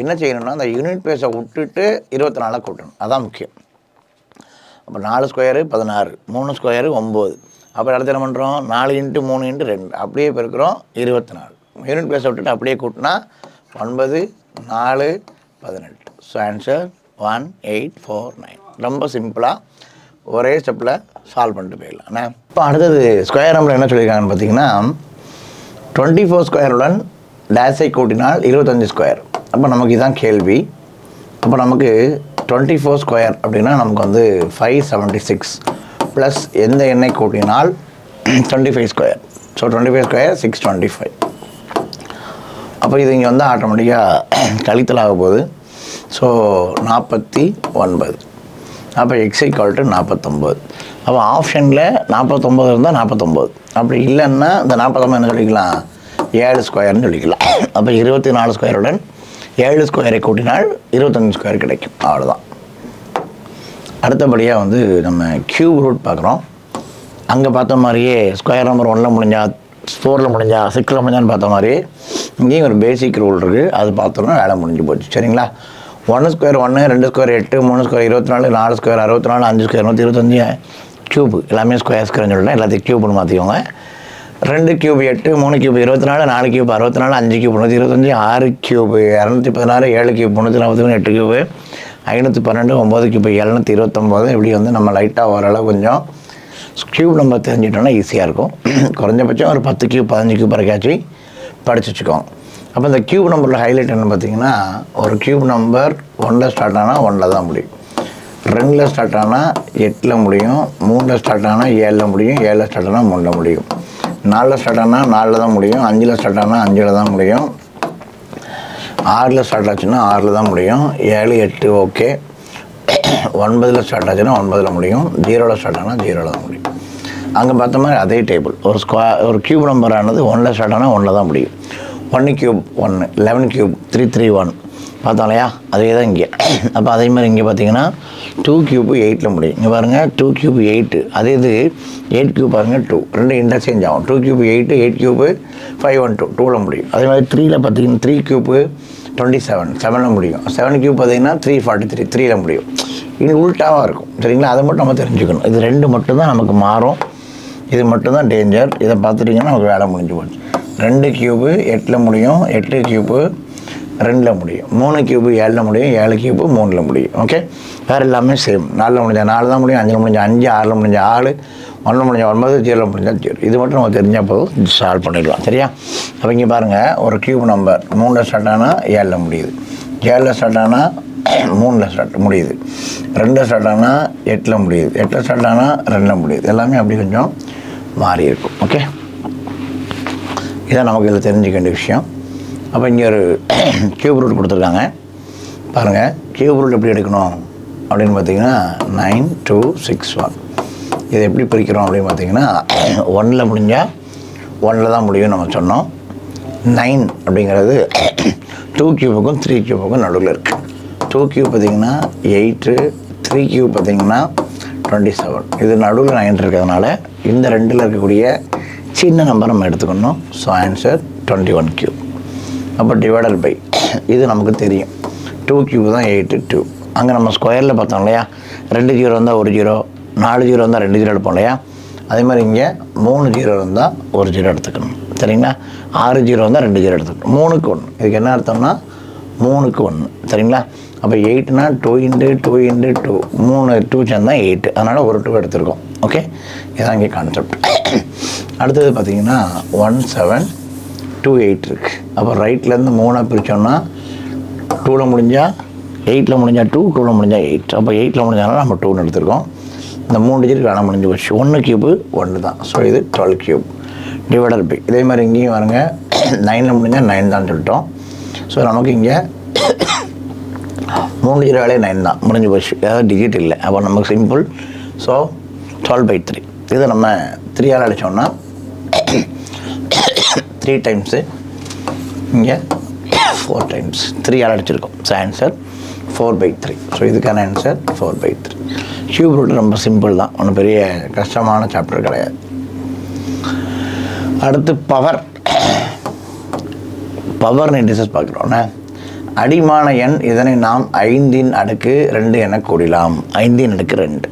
என்ன செய்யணும்னா அந்த யூனிட் பேஸை விட்டுட்டு 24 கூட்டணும், அதான் முக்கியம். அப்போ 4 ஸ்கொயரு 16, 3 ஸ்கொயரு 9, அப்புறம் அடுத்து என்ன பண்ணுறோம் 4 × 3 × 2 அப்படியே பெருக்கிறோம் 24, யூனிட் பேஸை விட்டுட்டு அப்படியே கூட்டினா 9 4 18. So answer 1849. ரொம்ப சிம்பிளாக ஒரே ஸ்டெப்பில் சால்வ் பண்ணிட்டு போயிடலாம். இப்போ அடுத்தது ஸ்கொயர் நம்பர் என்ன சொல்லியிருக்காங்கன்னு பார்த்தீங்கன்னா 24 ஸ்கொயருடன் டேஸை கூட்டினால் 25 ஸ்கொயர். அப்போ நமக்கு இதுதான் கேள்வி. அப்போ நமக்கு 24 ஸ்கொயர் அப்படின்னா நமக்கு வந்து 576 ப்ளஸ் எந்த எண்ணை கூட்டினால் 25 ஸ்கொயர். So 25 square 625. அப்போ இது இங்கே வந்து ஆட்டோமேட்டிக்காக கழித்தல் ஆக போகுது. ஸோ 49. அப்போ x = 49. அப்போ ஆப்ஷனில் 49 இருந்தால் 49, அப்படி இல்லைன்னா இந்த 49 என்ன சொல்லிக்கலாம் 7 ஸ்கொயர்னு சொல்லிக்கலாம். அப்போ 24 ஸ்கொயருடன் 7 ஸ்கொயரை கூட்டினால் 25 ஸ்கொயர் கிடைக்கும், அவ்வளோதான். அடுத்தபடியாக வந்து நம்ம கியூப் ரூட் பார்க்குறோம். அங்கே பார்த்த மாதிரியே ஸ்கொயர் நம்பர் 1ல் முடிஞ்சா 4ல் முடிஞ்சா 6ல் முடிஞ்சான்னு பார்த்த மாதிரியே இங்கேயும் ஒரு பேசிக் ரூல் இருக்குது, அது பார்த்தோம்னா வேலை முடிஞ்சு போச்சு. சரிங்களா? 1 square 1, 2 square 8, 3 square 24, 4 square 64, 5 square 125, cube எல்லாமே ஸ்கொயர் ஸ்கொயர்னு சொல்லிட்டேன், எல்லாத்தையும் கியூப்னு மாற்றிக்கோங்க. 2 cube 8, 3 cube 24, 4 cube 64, 5 cube 125, 6 cube 216, 7 cube 343, 8 cube 512, 9 cube 729. இப்படி வந்து நம்ம லைட்டாக ஓரளவு கொஞ்சம் கியூப் நம்பர் தெரிஞ்சிட்டோம்னா ஈஸியாக இருக்கும். குறைஞ்சபட்சம் ஒரு 10 கியூப் 15 கியூப் வரைக்காச்சும் படித்து வச்சுக்கோங்க. அப்போ இந்த கியூப் நம்பரில் ஹைலைட் என்ன பார்த்தீங்கன்னா, ஒரு கியூப் நம்பர் 1ல் ஸ்டார்ட் ஆனால் 1ல் தான் முடியும், 2ல் ஸ்டார்ட் ஆனால் 8ல் முடியும், 3ல் ஸ்டார்ட் ஆனால் 7ல் முடியும், 7ல் ஸ்டார்ட் ஆனால் 3ல் முடியும், 4ல் ஸ்டார்ட் ஆனால் 4ல் தான் முடியும், 5ல் ஸ்டார்ட் ஆனால் 5ல் தான் முடியும், 6ல் ஸ்டார்ட் ஆச்சுன்னா 6ல் தான் முடியும், 7 8 ஓகே, 9ல் ஸ்டார்ட் ஆச்சுன்னா 9ல் முடியும், 0ல் ஸ்டார்ட் ஆனால் 0ல் தான் முடியும். அங்கே பார்த்த மாதிரி அதே டேபிள், ஒரு கியூப் நம்பரானது 1ல் ஸ்டார்ட் ஆனால் 1ல் தான் முடியும். 1 கியூப் 1, 11 கியூப் 331 பார்த்தோம் இல்லையா? அதே தான் இங்கே. அப்போ அதே மாதிரி இங்கே பார்த்தீங்கன்னா 2 கியூப் 8ல் முடியும். இங்கே பாருங்கள் 2 கியூப் 8, அதே இது 8 கியூப் பாருங்கள் 2, ரெண்டு இன்டர்சேஞ்ச் ஆகும். 2 கியூப் 8, 8 கியூப் 512 2ல் முடியும். அதே மாதிரி 3ல் பார்த்தீங்கன்னா 3 கியூப் 27 7ல் முடியும். 7 கியூப் பார்த்தீங்கன்னா 343 3ல் முடியும். இது உல்ட்டாவாக இருக்கும். சரிங்களா? அதை மட்டும் நம்ம தெரிஞ்சுக்கணும். இது 2 மட்டும்தான் நமக்கு மாறும், இது மட்டும்தான் டேஞ்சர். இதை பார்த்துட்டிங்கன்னா நமக்கு வேலை முடிஞ்சு போச்சு. 2 கியூபு 8ல் முடியும், 8 கியூபு 2ல் முடியும், 3 கியூபு 7ல் முடியும், 7 கியூபு 3ல் முடியும். ஓகே, வேறு எல்லாமே சேம். 4ல் முடிஞ்சால் 4 தான் முடியும், 5ல் முடிஞ்சால் 5, 6ல் முடிஞ்சால் 6, 1ல் முடிஞ்சால் 9, 0ல் முடிஞ்சால் 0. இது மட்டும் நம்ம தெரிஞ்சால் போதும், சால்வ் பண்ணிடலாம். சரியா? அப்போ இங்கே பாருங்கள், ஒரு கியூப் நம்பர் 3ல் ஸ்டார்ட் ஆனால் 7ல் முடியுது, 7ல் ஸ்டார்ட் ஆனால் 3ல் ஸ்டார்ட் முடியுது, 2ல் ஸ்டார்ட் ஆனால் 8ல் முடியுது, 8ல் ஸ்டார்ட் ஆனால் 2ல் முடியுது. எல்லாமே அப்படி கொஞ்சம் மாறி இருக்கும். ஓகே, இதான் நமக்கு இதில் தெரிஞ்சுக்க வேண்டிய விஷயம். அப்போ இங்கே ஒரு கியூப் ரூட் கொடுத்துருக்காங்க பாருங்கள். கியூப் ரூட் எப்படி எடுக்கணும் அப்படின்னு பார்த்தீங்கன்னா 9261. இதை எப்படி பிரிக்கிறோம் அப்படின்னு பார்த்தீங்கன்னா 1ல் முடிஞ்சால் 1ல் தான் முடியும் நம்ம சொன்னோம். 9 அப்படிங்கிறது 2 கியூபுக்கும் 3 கியூபுக்கும் நடுவில் இருக்குது. 2 கியூப் பார்த்திங்கன்னா 8, 3 கியூப் பார்த்திங்கன்னா 27. இது நடுவில் 9 இருக்கிறதுனால இந்த ரெண்டில் இருக்கக்கூடிய சின்ன நம்பர் நம்ம எடுத்துக்கணும். So answer 21 cube. அப்போ டிவைடட் பை இது நமக்கு தெரியும். 2 கியூப் தான் 8, 2. அங்கே நம்ம ஸ்கொயரில் பார்த்தோம் இல்லையா, 2 0 இருந்தால் 1 0, 4 0 இருந்தால் 2 0 எடுப்போம் இல்லையா. அதே மாதிரி இங்கே 3 0 இருந்தால் 1 0 எடுத்துக்கணும். சரிங்களா? 6 0 இருந்தால் 2 0 எடுத்துக்கணும். 3க்கு 1. இதுக்கு என்ன அர்த்தம்னா 3க்கு 1. சரிங்களா? அப்போ 8னா 2 × 2 × 2, 3 2 சேர்ந்தா 8. அதனால் ஒரு 2 எடுத்துருக்கோம். ஓகே, இதான் இங்கே கான்செப்ட். அடுத்தது பார்த்தீங்கன்னா 1 7 2 8 இருக்குது. அப்போ ரைட்லேருந்து 3 பிரித்தோம்னா 2ல் முடிஞ்சால் 8ல் முடிஞ்சால் 2, 2ல் முடிஞ்சால் 8. அப்போ 8ல் முடிஞ்சாலும் நம்ம 2ன்னு எடுத்துருக்கோம். இந்த 3 டிஜிட் வேணால் முடிஞ்சு போச்சு. 1 கியூபு 1 தான். ஸோ இது 12 கியூப் டிவைடட் பை. இதே மாதிரி இங்கேயும் பாருங்க, 9ல் முடிஞ்சால் 9 தான் சொல்லிட்டோம். ஸோ நமக்கு இங்கே 3 டிஜிட் வேலையே 9 தான், முடிஞ்சு போச்சு. ஏதாவது டிஜிட் இல்லை. அப்போ நமக்கு சிம்பிள். ஸோ 12/3. இதை நம்ம 3ஆல் அடித்தோம்னா 3 டைம்ஸு, இங்கே 4 டைம்ஸ் 3ஆல் அடிச்சிருக்கோம். So answer 4/3. ஸோ இதுக்கான ஆன்சர் 4/3. கியூப் ரூட் ரொம்ப சிம்பிள் தான், ஒன்றும் பெரிய கஷ்டமான சாப்டர் கிடையாது. அடுத்து பவர். பவர்னு டிஸ்கஸ் பார்க்குறோன்னே, அடிமான எண் இதனை நாம் 5/2 என கூடலாம். 5/2.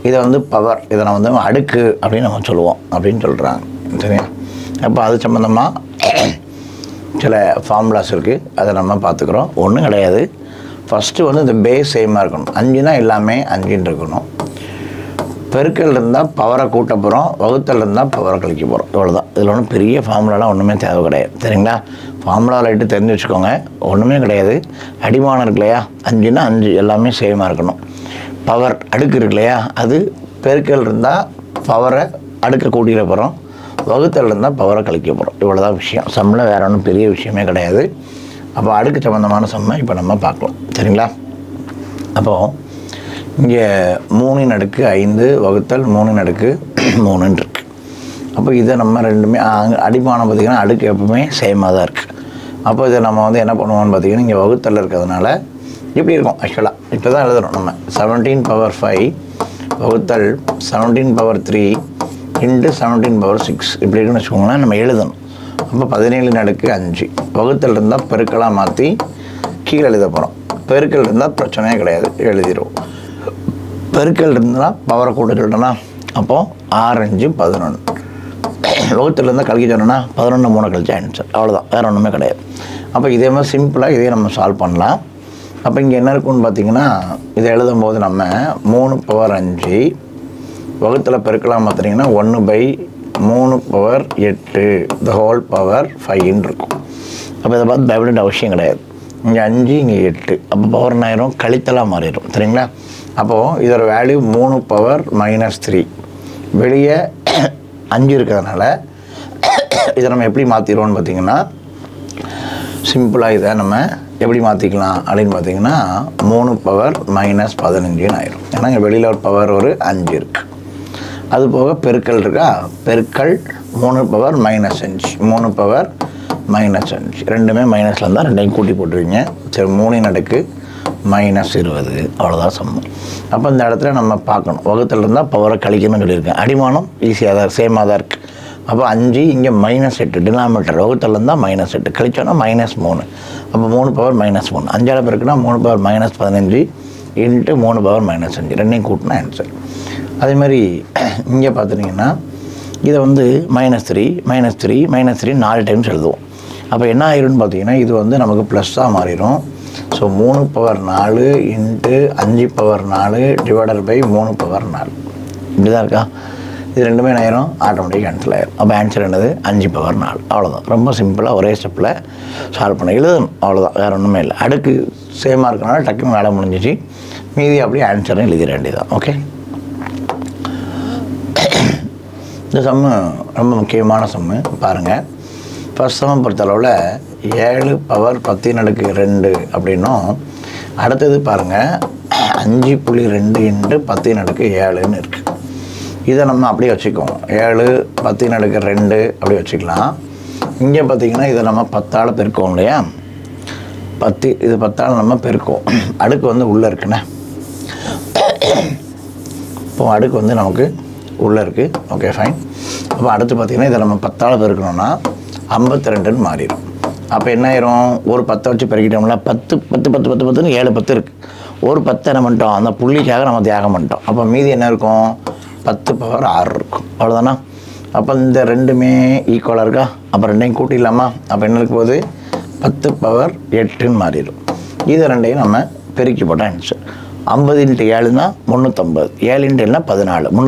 இதை வந்து பவர், இதை நம்ம வந்து அடுக்கு அப்படின்னு நம்ம சொல்லுவோம் அப்படின்னு சொல்கிறாங்க. சரியா? அப்போ அது சம்மந்தமாக சில ஃபார்முலாஸ் இருக்குது, அதை நம்ம பார்த்துக்குறோம். ஒன்றும் கிடையாது. ஃபஸ்ட்டு வந்து இந்த பேஸ் சேமாக இருக்கணும். 5னா எல்லாமே 5ன்னு இருக்கணும். பெருக்கல் இருந்தால் பவரை கூட்ட போகிறோம், வகுத்தல் இருந்தால் பவரை கழிக்க போகிறோம். இவ்வளோதான். இதில் ஒன்றும் பெரிய ஃபார்முலாலாம் ஒன்றுமே தேவை கிடையாது. சரிங்களா? ஃபார்முலா லைட்டு தெரிஞ்சு வச்சுக்கோங்க. ஒன்றுமே கிடையாது. அடிமானம் இருக்கு இல்லையா, 5னா 5 எல்லாமே சேமாக இருக்கணும். பவர் அடுக்கு இருக்கு இல்லையா, அது பெருக்கல் இருந்தால் பவரை அடுக்க கூட்டிகிற போகிறோம், வகுத்தல் இருந்தால் பவரை கழிக்க போகிறோம். இவ்வளோதான் விஷயம். சம்மில் வேறு ஒன்றும் பெரிய விஷயமே கிடையாது. அப்போ அடுக்கு சம்மந்தமான சம்மை இப்போ நம்ம பார்க்கலாம். சரிங்களா? அப்போது இங்கே 3/5 வகுத்தல் 3/3 இருக்குது. அப்போ இதை நம்ம ரெண்டுமே அடிமானம் பார்த்திங்கன்னா அடுக்கு எப்பவுமே சேமாக தான் இருக்குது. அப்போ இதை நம்ம வந்து என்ன பண்ணுவோம்னு பார்த்திங்கன்னா, இங்கே வகுத்தல் இருக்கிறதுனால இப்படி இருக்கும். ஆக்சுவலாக இப்போ தான் எழுதுகிறோம் நம்ம. 17/5 வகுத்தல் 17/3 × 17/6 இப்படி இருக்குன்னு வச்சுக்கோங்களேன். நம்ம எழுதணும். அப்போ 17/5 வகுத்தல் இருந்தால் பெருக்கலாக மாற்றி கீழே எழுத போகிறோம். பெருக்கல் இருந்தால் பிரச்சனையே கிடையாது, எழுதிடுவோம். பெருக்கல் இருந்தால் பவரை கூட்ட சொல்லிட்டோன்னா, அப்போது 6 5 11. வகுத்தில் இருந்தால் கழிக்க சொன்னோன்னா 11 3 கழிச்சா ஆன்சர். அவ்வளோதான், வேறு ஒன்றுமே கிடையாது. அப்போ இதே மாதிரி சிம்பிளாக இதே நம்ம சால்வ் பண்ணலாம். அப்போ இங்கே என்ன இருக்குன்னு பார்த்தீங்கன்னா, இதை எழுதும் போது நம்ம 3/5 வகுத்தில் பெருக்கலாம் பார்த்தீங்கன்னா 1/3/8 த ஹோல் பவர் 5ன்னு இருக்கும். அப்போ இதை பார்த்து பயப்பட அவசியம் கிடையாது. இங்கே 5 இங்கே 8. அப்போ பவர் ஆயிரும், கழித்தலாக மாறிடும். சரிங்களா? அப்போது இதோட வேல்யூ 3/-3. வெளியே 5 இருக்கிறதுனால இதை நம்ம எப்படி மாற்றிடுவோம்னு பார்த்திங்கன்னா, சிம்பிளாக இதை நம்ம எப்படி மாற்றிக்கலாம் அப்படின்னு பார்த்தீங்கன்னா 3/-15 ஆயிரும். ஏன்னா இங்கே வெளியில் ஒரு பவர் ஒரு 5 இருக்குது. அது போக பெருக்கல் இருக்கா, பெருக்கல் 3/-5 3/-5 ரெண்டுமே மைனஸில் இருந்தால் ரெண்டையும் கூட்டி போட்டுருவீங்க. சரி, 3/20 -20. அவ்வளோதான் சம்மம். அப்போ இந்த இடத்துல நம்ம பார்க்கணும், வகுத்தில் இருந்தால் பவரை கழிக்கணும்னு சொல்லியிருக்கேன். அடிமானம் ஈஸியாக தான் சேமாக தான் இருக்குது. அப்போ 5 இங்கே -8 டினாமினேட்டர், வகுத்தில் இருந்தால் -8 கழிச்சோன்னா -3. அப்போ 3/-3 5ஆல் பெருக்குன்னா 3/-15 × 3/-5 ரெண்டையும் கூட்டினா ஆன்சர். அதே மாதிரி இங்கே பார்த்துட்டிங்கன்னா இதை வந்து -3 4 டைம்ஸ் எழுதுவோம். அப்போ என்ன ஆயிரும்னு பார்த்தீங்கன்னா, இது வந்து நமக்கு ப்ளஸ்ஸாக மாறிடும். ஸோ 3/4 × 5/4 டிவைடட் பை 3/4 இப்படி தான் இருக்கா. இது ரெண்டுமே ஆயிரும், ஆட்டோமேட்டிக் கேன்சல் ஆயிரும். அப்போ ஆன்சர் என்னது 5/4. அவ்வளோதான். ரொம்ப சிம்பிளாக ஒரே ஸ்டெப்பில் சால்வ் பண்ண எழுதணும். அவ்வளோதான், வேறு ஒன்றுமே இல்லை. அடுக்கு சேமாக இருக்கனால டக்குன்னு வேலை முடிஞ்சிச்சு. மீதி அப்படியே ஆன்சரும் எழுதிட வேண்டியதான். ஓகே, இந்த சம்மு ரொம்ப முக்கியமான சம்மு. பாருங்கள், ஃபஸ்ட் சம்மு பொறுத்தளவில் 7/10⁻2 அப்படின்னும், அடுத்தது பாருங்கள் 5.2 × 10⁻7ன்னு இருக்குது. இதை நம்ம அப்படியே வச்சுக்குவோம். 7 10√2 அப்படி வச்சுக்கலாம். இங்கே பார்த்திங்கன்னா இதை நம்ம 10ஆல் பெருக்குவோம் இல்லையா, 10 இது 10ஆல் நம்ம பெருக்குவோம். அடுக்கு வந்து உள்ளே இருக்குண்ணே. இப்போ அடுக்கு வந்து நமக்கு உள்ளே இருக்குது. Okay fine. அப்போ அடுத்து பார்த்திங்கன்னா இதை நம்ம 10ஆல் பெருக்கணும்னா 52ன்னு மாறிடும். அப்போ என்ன ஆயிரும், ஒரு 10 வச்சு பெருக்கிட்டோம்னா 10 10 10 10 10ன்னு 7 10 இருக்குது. ஒரு 10 என்ன பண்ணிட்டோம், அந்த புள்ளிக்காக நம்ம தியாகம் பண்ணிட்டோம். அப்போ மீதி என்ன இருக்கும், 10⁻6 இருக்கும். அவ்வளோதானா? அப்போ இந்த ரெண்டுமே ஈக்குவலாக இருக்கா? அப்போ ரெண்டையும் கூட்டிடலாமா? அப்போ என்ன இருக்கும் போது 10⁸ மாறிடும். இது ரெண்டையும் நம்ம பெருக்கி போட்டால் ஆன்சர் 50 × 7னா 350, 7 × 7னா 14, 350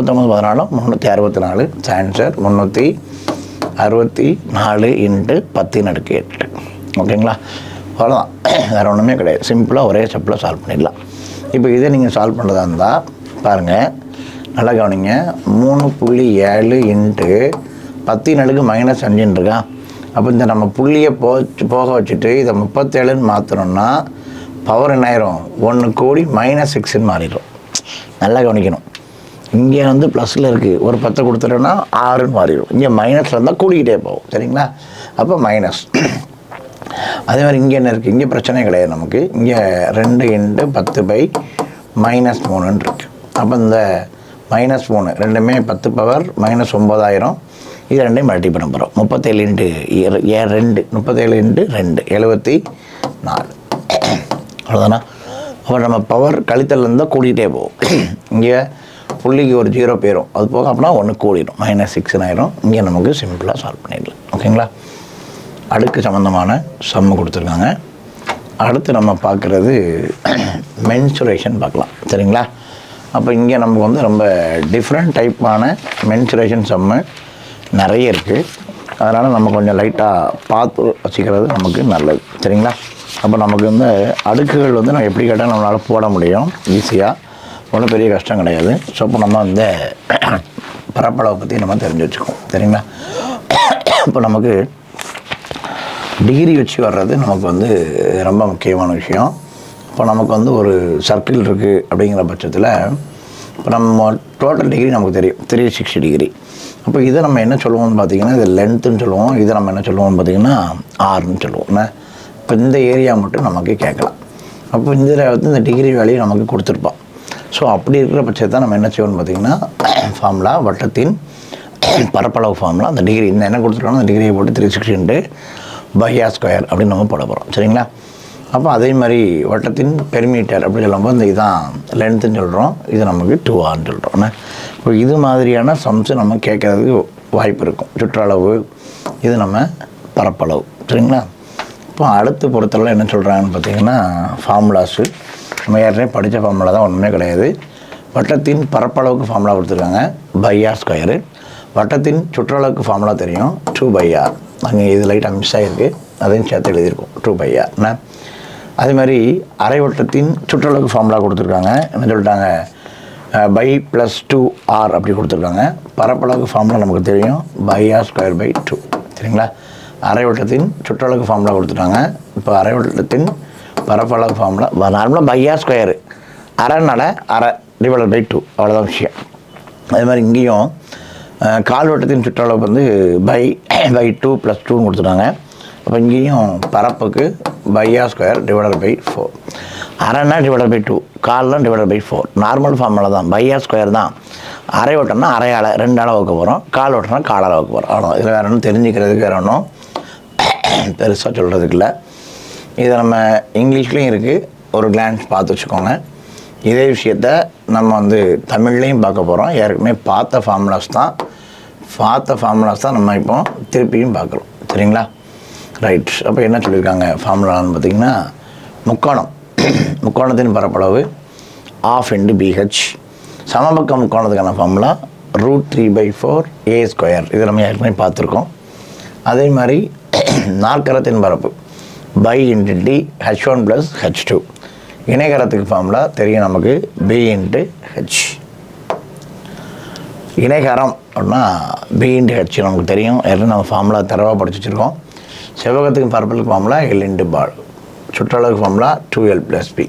14 364. ஆன்சர் 364 × 10⁸. ஓகேங்களா? அவ்வளோதான், வேறு ஒன்றுமே கிடையாது. சிம்பிளாக ஒரே ஸ்டெப்பில் சால்வ் பண்ணிடலாம். இப்போ இதை நீங்கள் சால்வ் பண்ணுறதா இருந்தால் பாருங்கள், நல்லா கவனிங்க. 3.7 × 10⁻⁻5 இருக்கா? அப்போ இந்த நம்ம புள்ளியை போக வச்சுட்டு இதை 37ன்னு மாற்றணும்னா பவர் என்ன ஆயிரும், 1 -6ன்னு மாறிடும். நல்லா கவனிக்கணும். இங்கே வந்து ப்ளஸில் இருக்குது, ஒரு 10 கொடுத்துட்டோன்னா 6ன்னு மாறிடும். இங்கே மைனஸில் இருந்தால் கூடிக்கிட்டே போகும். சரிங்களா? அப்போ மைனஸ். அதே மாதிரி இங்கே என்ன இருக்குது, இங்கே பிரச்சனையே கிடையாது நமக்கு. இங்கே 2 × 10⁻−3ன்னு இருக்குது. அப்போ இந்த -3 ரெண்டுமே 10⁻−9000. இது ரெண்டையும் மல்டி பண்ண போகிறோம். 37 × 2 37 × 2 74. அவ்வளோதானா? அப்போ நம்ம பவர் கழித்தல் இருந்தால் கூட்டிகிட்டே போகும். இங்கே புள்ளிக்கு ஒரு 0 போயிடும், அது போக அப்படின்னா 1 கூடிடும், -6 ஆயிரும். இங்கே நமக்கு சிம்பிளாக சால்வ் பண்ணிடலாம். ஓகேங்களா? அடுக்கு சம்மந்தமான சம்மு கொடுத்துருக்காங்க. அடுத்து நம்ம பார்க்குறது மென்சுரேஷன் பார்க்கலாம். சரிங்களா? அப்போ இங்கே நமக்கு வந்து ரொம்ப டிஃப்ரெண்ட் டைப்பான மென்சுரேஷன் சம்மு நிறைய இருக்குது. அதனால் நம்ம கொஞ்சம் லைட்டாக பார்த்து வச்சுக்கிறது நமக்கு நல்லது. சரிங்களா? அப்போ நமக்கு வந்து அடுக்குகள் வந்து நம்ம எப்படி கேட்டால் நம்மளால் போட முடியும் ஈஸியாக, ஒன்றும் பெரிய கஷ்டம் கிடையாது. ஸோ இப்போ நம்ம இந்த பரப்பளவை பற்றி நம்ம தெரிஞ்சு வச்சுக்கோம். சரிங்களா? இப்போ நமக்கு டிகிரி வச்சு வர்றது நமக்கு வந்து ரொம்ப முக்கியமான விஷயம். இப்போ நமக்கு வந்து ஒரு சர்க்கிள் இருக்குது அப்படிங்கிற பட்சத்தில் இப்போ நம்ம டோட்டல் டிகிரி நமக்கு தெரியும் 360 டிகிரி. அப்போ இதை நம்ம என்ன சொல்லுவோம்னு பார்த்திங்கன்னா, இது லென்த்துன்னு சொல்லுவோம். இதை நம்ம என்ன சொல்லுவோம்னு பார்த்திங்கன்னா ஆர்ன்னு சொல்லுவோம். இப்போ இந்த ஏரியா மட்டும் நமக்கு கேட்கலாம். அப்போ இதில் வந்து இந்த டிகிரி வேல்யூ நமக்கு கொடுத்துருப்போம். ஸோ அப்படி இருக்கிற பட்சத்தை நம்ம என்ன செய்வோம்னு பார்த்திங்கன்னா, ஃபார்முலா வட்டத்தின் பரப்பளவு ஃபார்முலா, அந்த டிகிரி இந்த என்ன கொடுத்துருக்கோம், அந்த டிகிரியை போட்டு 360 /r² அப்படின்னு நம்ம போட போகிறோம். சரிங்களா? அப்போ அதே மாதிரி வட்டத்தின் பெர்மீட்டர் அப்படி சொல்லும்போது இந்த இதான் லென்த்துன்னு சொல்கிறோம், இது நமக்கு 2r சொல்கிறோம். இப்போ இது மாதிரியான சம்ஸு நம்ம கேட்குறதுக்கு வாய்ப்பு இருக்கும். சுற்றளவு, இது நம்ம பரப்பளவு. சரிங்களா? இப்போ அடுத்து பொறுத்தளவு என்ன சொல்கிறாங்கன்னு பார்த்திங்கன்னா, ஃபார்முலாஸு நம்ம ஏற்கனவே படித்த ஃபார்முலா தான், ஒன்றுமே கிடையாது. வட்டத்தின் பரப்பளவுக்கு ஃபார்முலா கொடுத்துருக்காங்க /r². வட்டத்தின் சுற்றளவுக்கு ஃபார்முலா தெரியும் 2/r. அங்கே இது லைட்டாக மிஸ் ஆகிருக்கு, அதையும் சேர்த்து எழுதியிருக்கோம் 2/r. அதே மாதிரி அரை வட்டத்தின் சுற்றளவுக்கு ஃபார்முலா கொடுத்துருக்காங்க. என்ன சொல்லிட்டாங்க, பை +2r அப்படி கொடுத்துருக்காங்க. பரப்பளவுக்கு ஃபார்முலா நமக்கு தெரியும் r²/2. சரிங்களா? அரை வட்டத்தின் சுற்றளவுக்கு ஃபார்முலா கொடுத்துட்டாங்க. இப்போ அரை வட்டத்தின் பரப்பளவு ஃபார்முலா நார்மலாக r², அரைனால அரை /2, அவ்வளோதான் விஷயம். அதே மாதிரி இங்கேயும் கால் வட்டத்தின் சுற்றளவு வந்து /2 + 2ன்னு கொடுத்துட்டாங்க. அப்போ இங்கேயும் பரப்புக்கு r²/4. அரைனா /2, கால்லாம் /4. நார்மல் ஃபார்முலா தான், r² தான். அரை வட்டம்னா அரையால் 2 அளவுக்கு போகிறோம், கால் வட்டம்னா கால் அளவுக்கு போகிறோம். அவ்வளோ. இதில் வேறு ஒன்றும் தெரிஞ்சுக்கிறதுக்கு வேறு ஒன்றும் பெருசாக சொல்கிறதுக்கு இல்லை. இதை நம்ம இங்கிலீஷ்லேயும் இருக்குது, ஒரு கிளான்ஸ் பார்த்து வச்சுக்கோங்க. இதே விஷயத்த நம்ம வந்து தமிழ்லேயும் பார்க்க போகிறோம். ஏற்கனவே பார்த்த ஃபார்முலாஸ் தான் நம்ம இப்போ திருப்பியும் பார்க்குறோம். சரிங்களா? ரைட். அப்போ என்ன சொல்லியிருக்காங்க ஃபார்முலான்னு பார்த்திங்கன்னா, முக்கோணத்தின் பரப்பளவு ½ × BH. சமபக்க முக்கோணத்துக்கான ஃபார்முலா √3/4 a². இதை நம்ம ஏற்கனவே பார்த்துருக்கோம். அதே மாதிரி நாற்கரத்தின் பரப்பு π × d h1 + h2. இணைகரத்துக்கு ஃபார்முலா தெரியும் நமக்கு b × h. இணைகரம் அப்படின்னா b × h நமக்கு தெரியும், ஏற்கனவே நம்ம ஃபார்முலா தரவாக படிச்சு வச்சுருக்கோம். செவ்வகத்துக்கு பரப்பலுக்கு ஃபார்முலா l × பால். சுற்றளவுக்கு ஃபார்முலா 2l + b.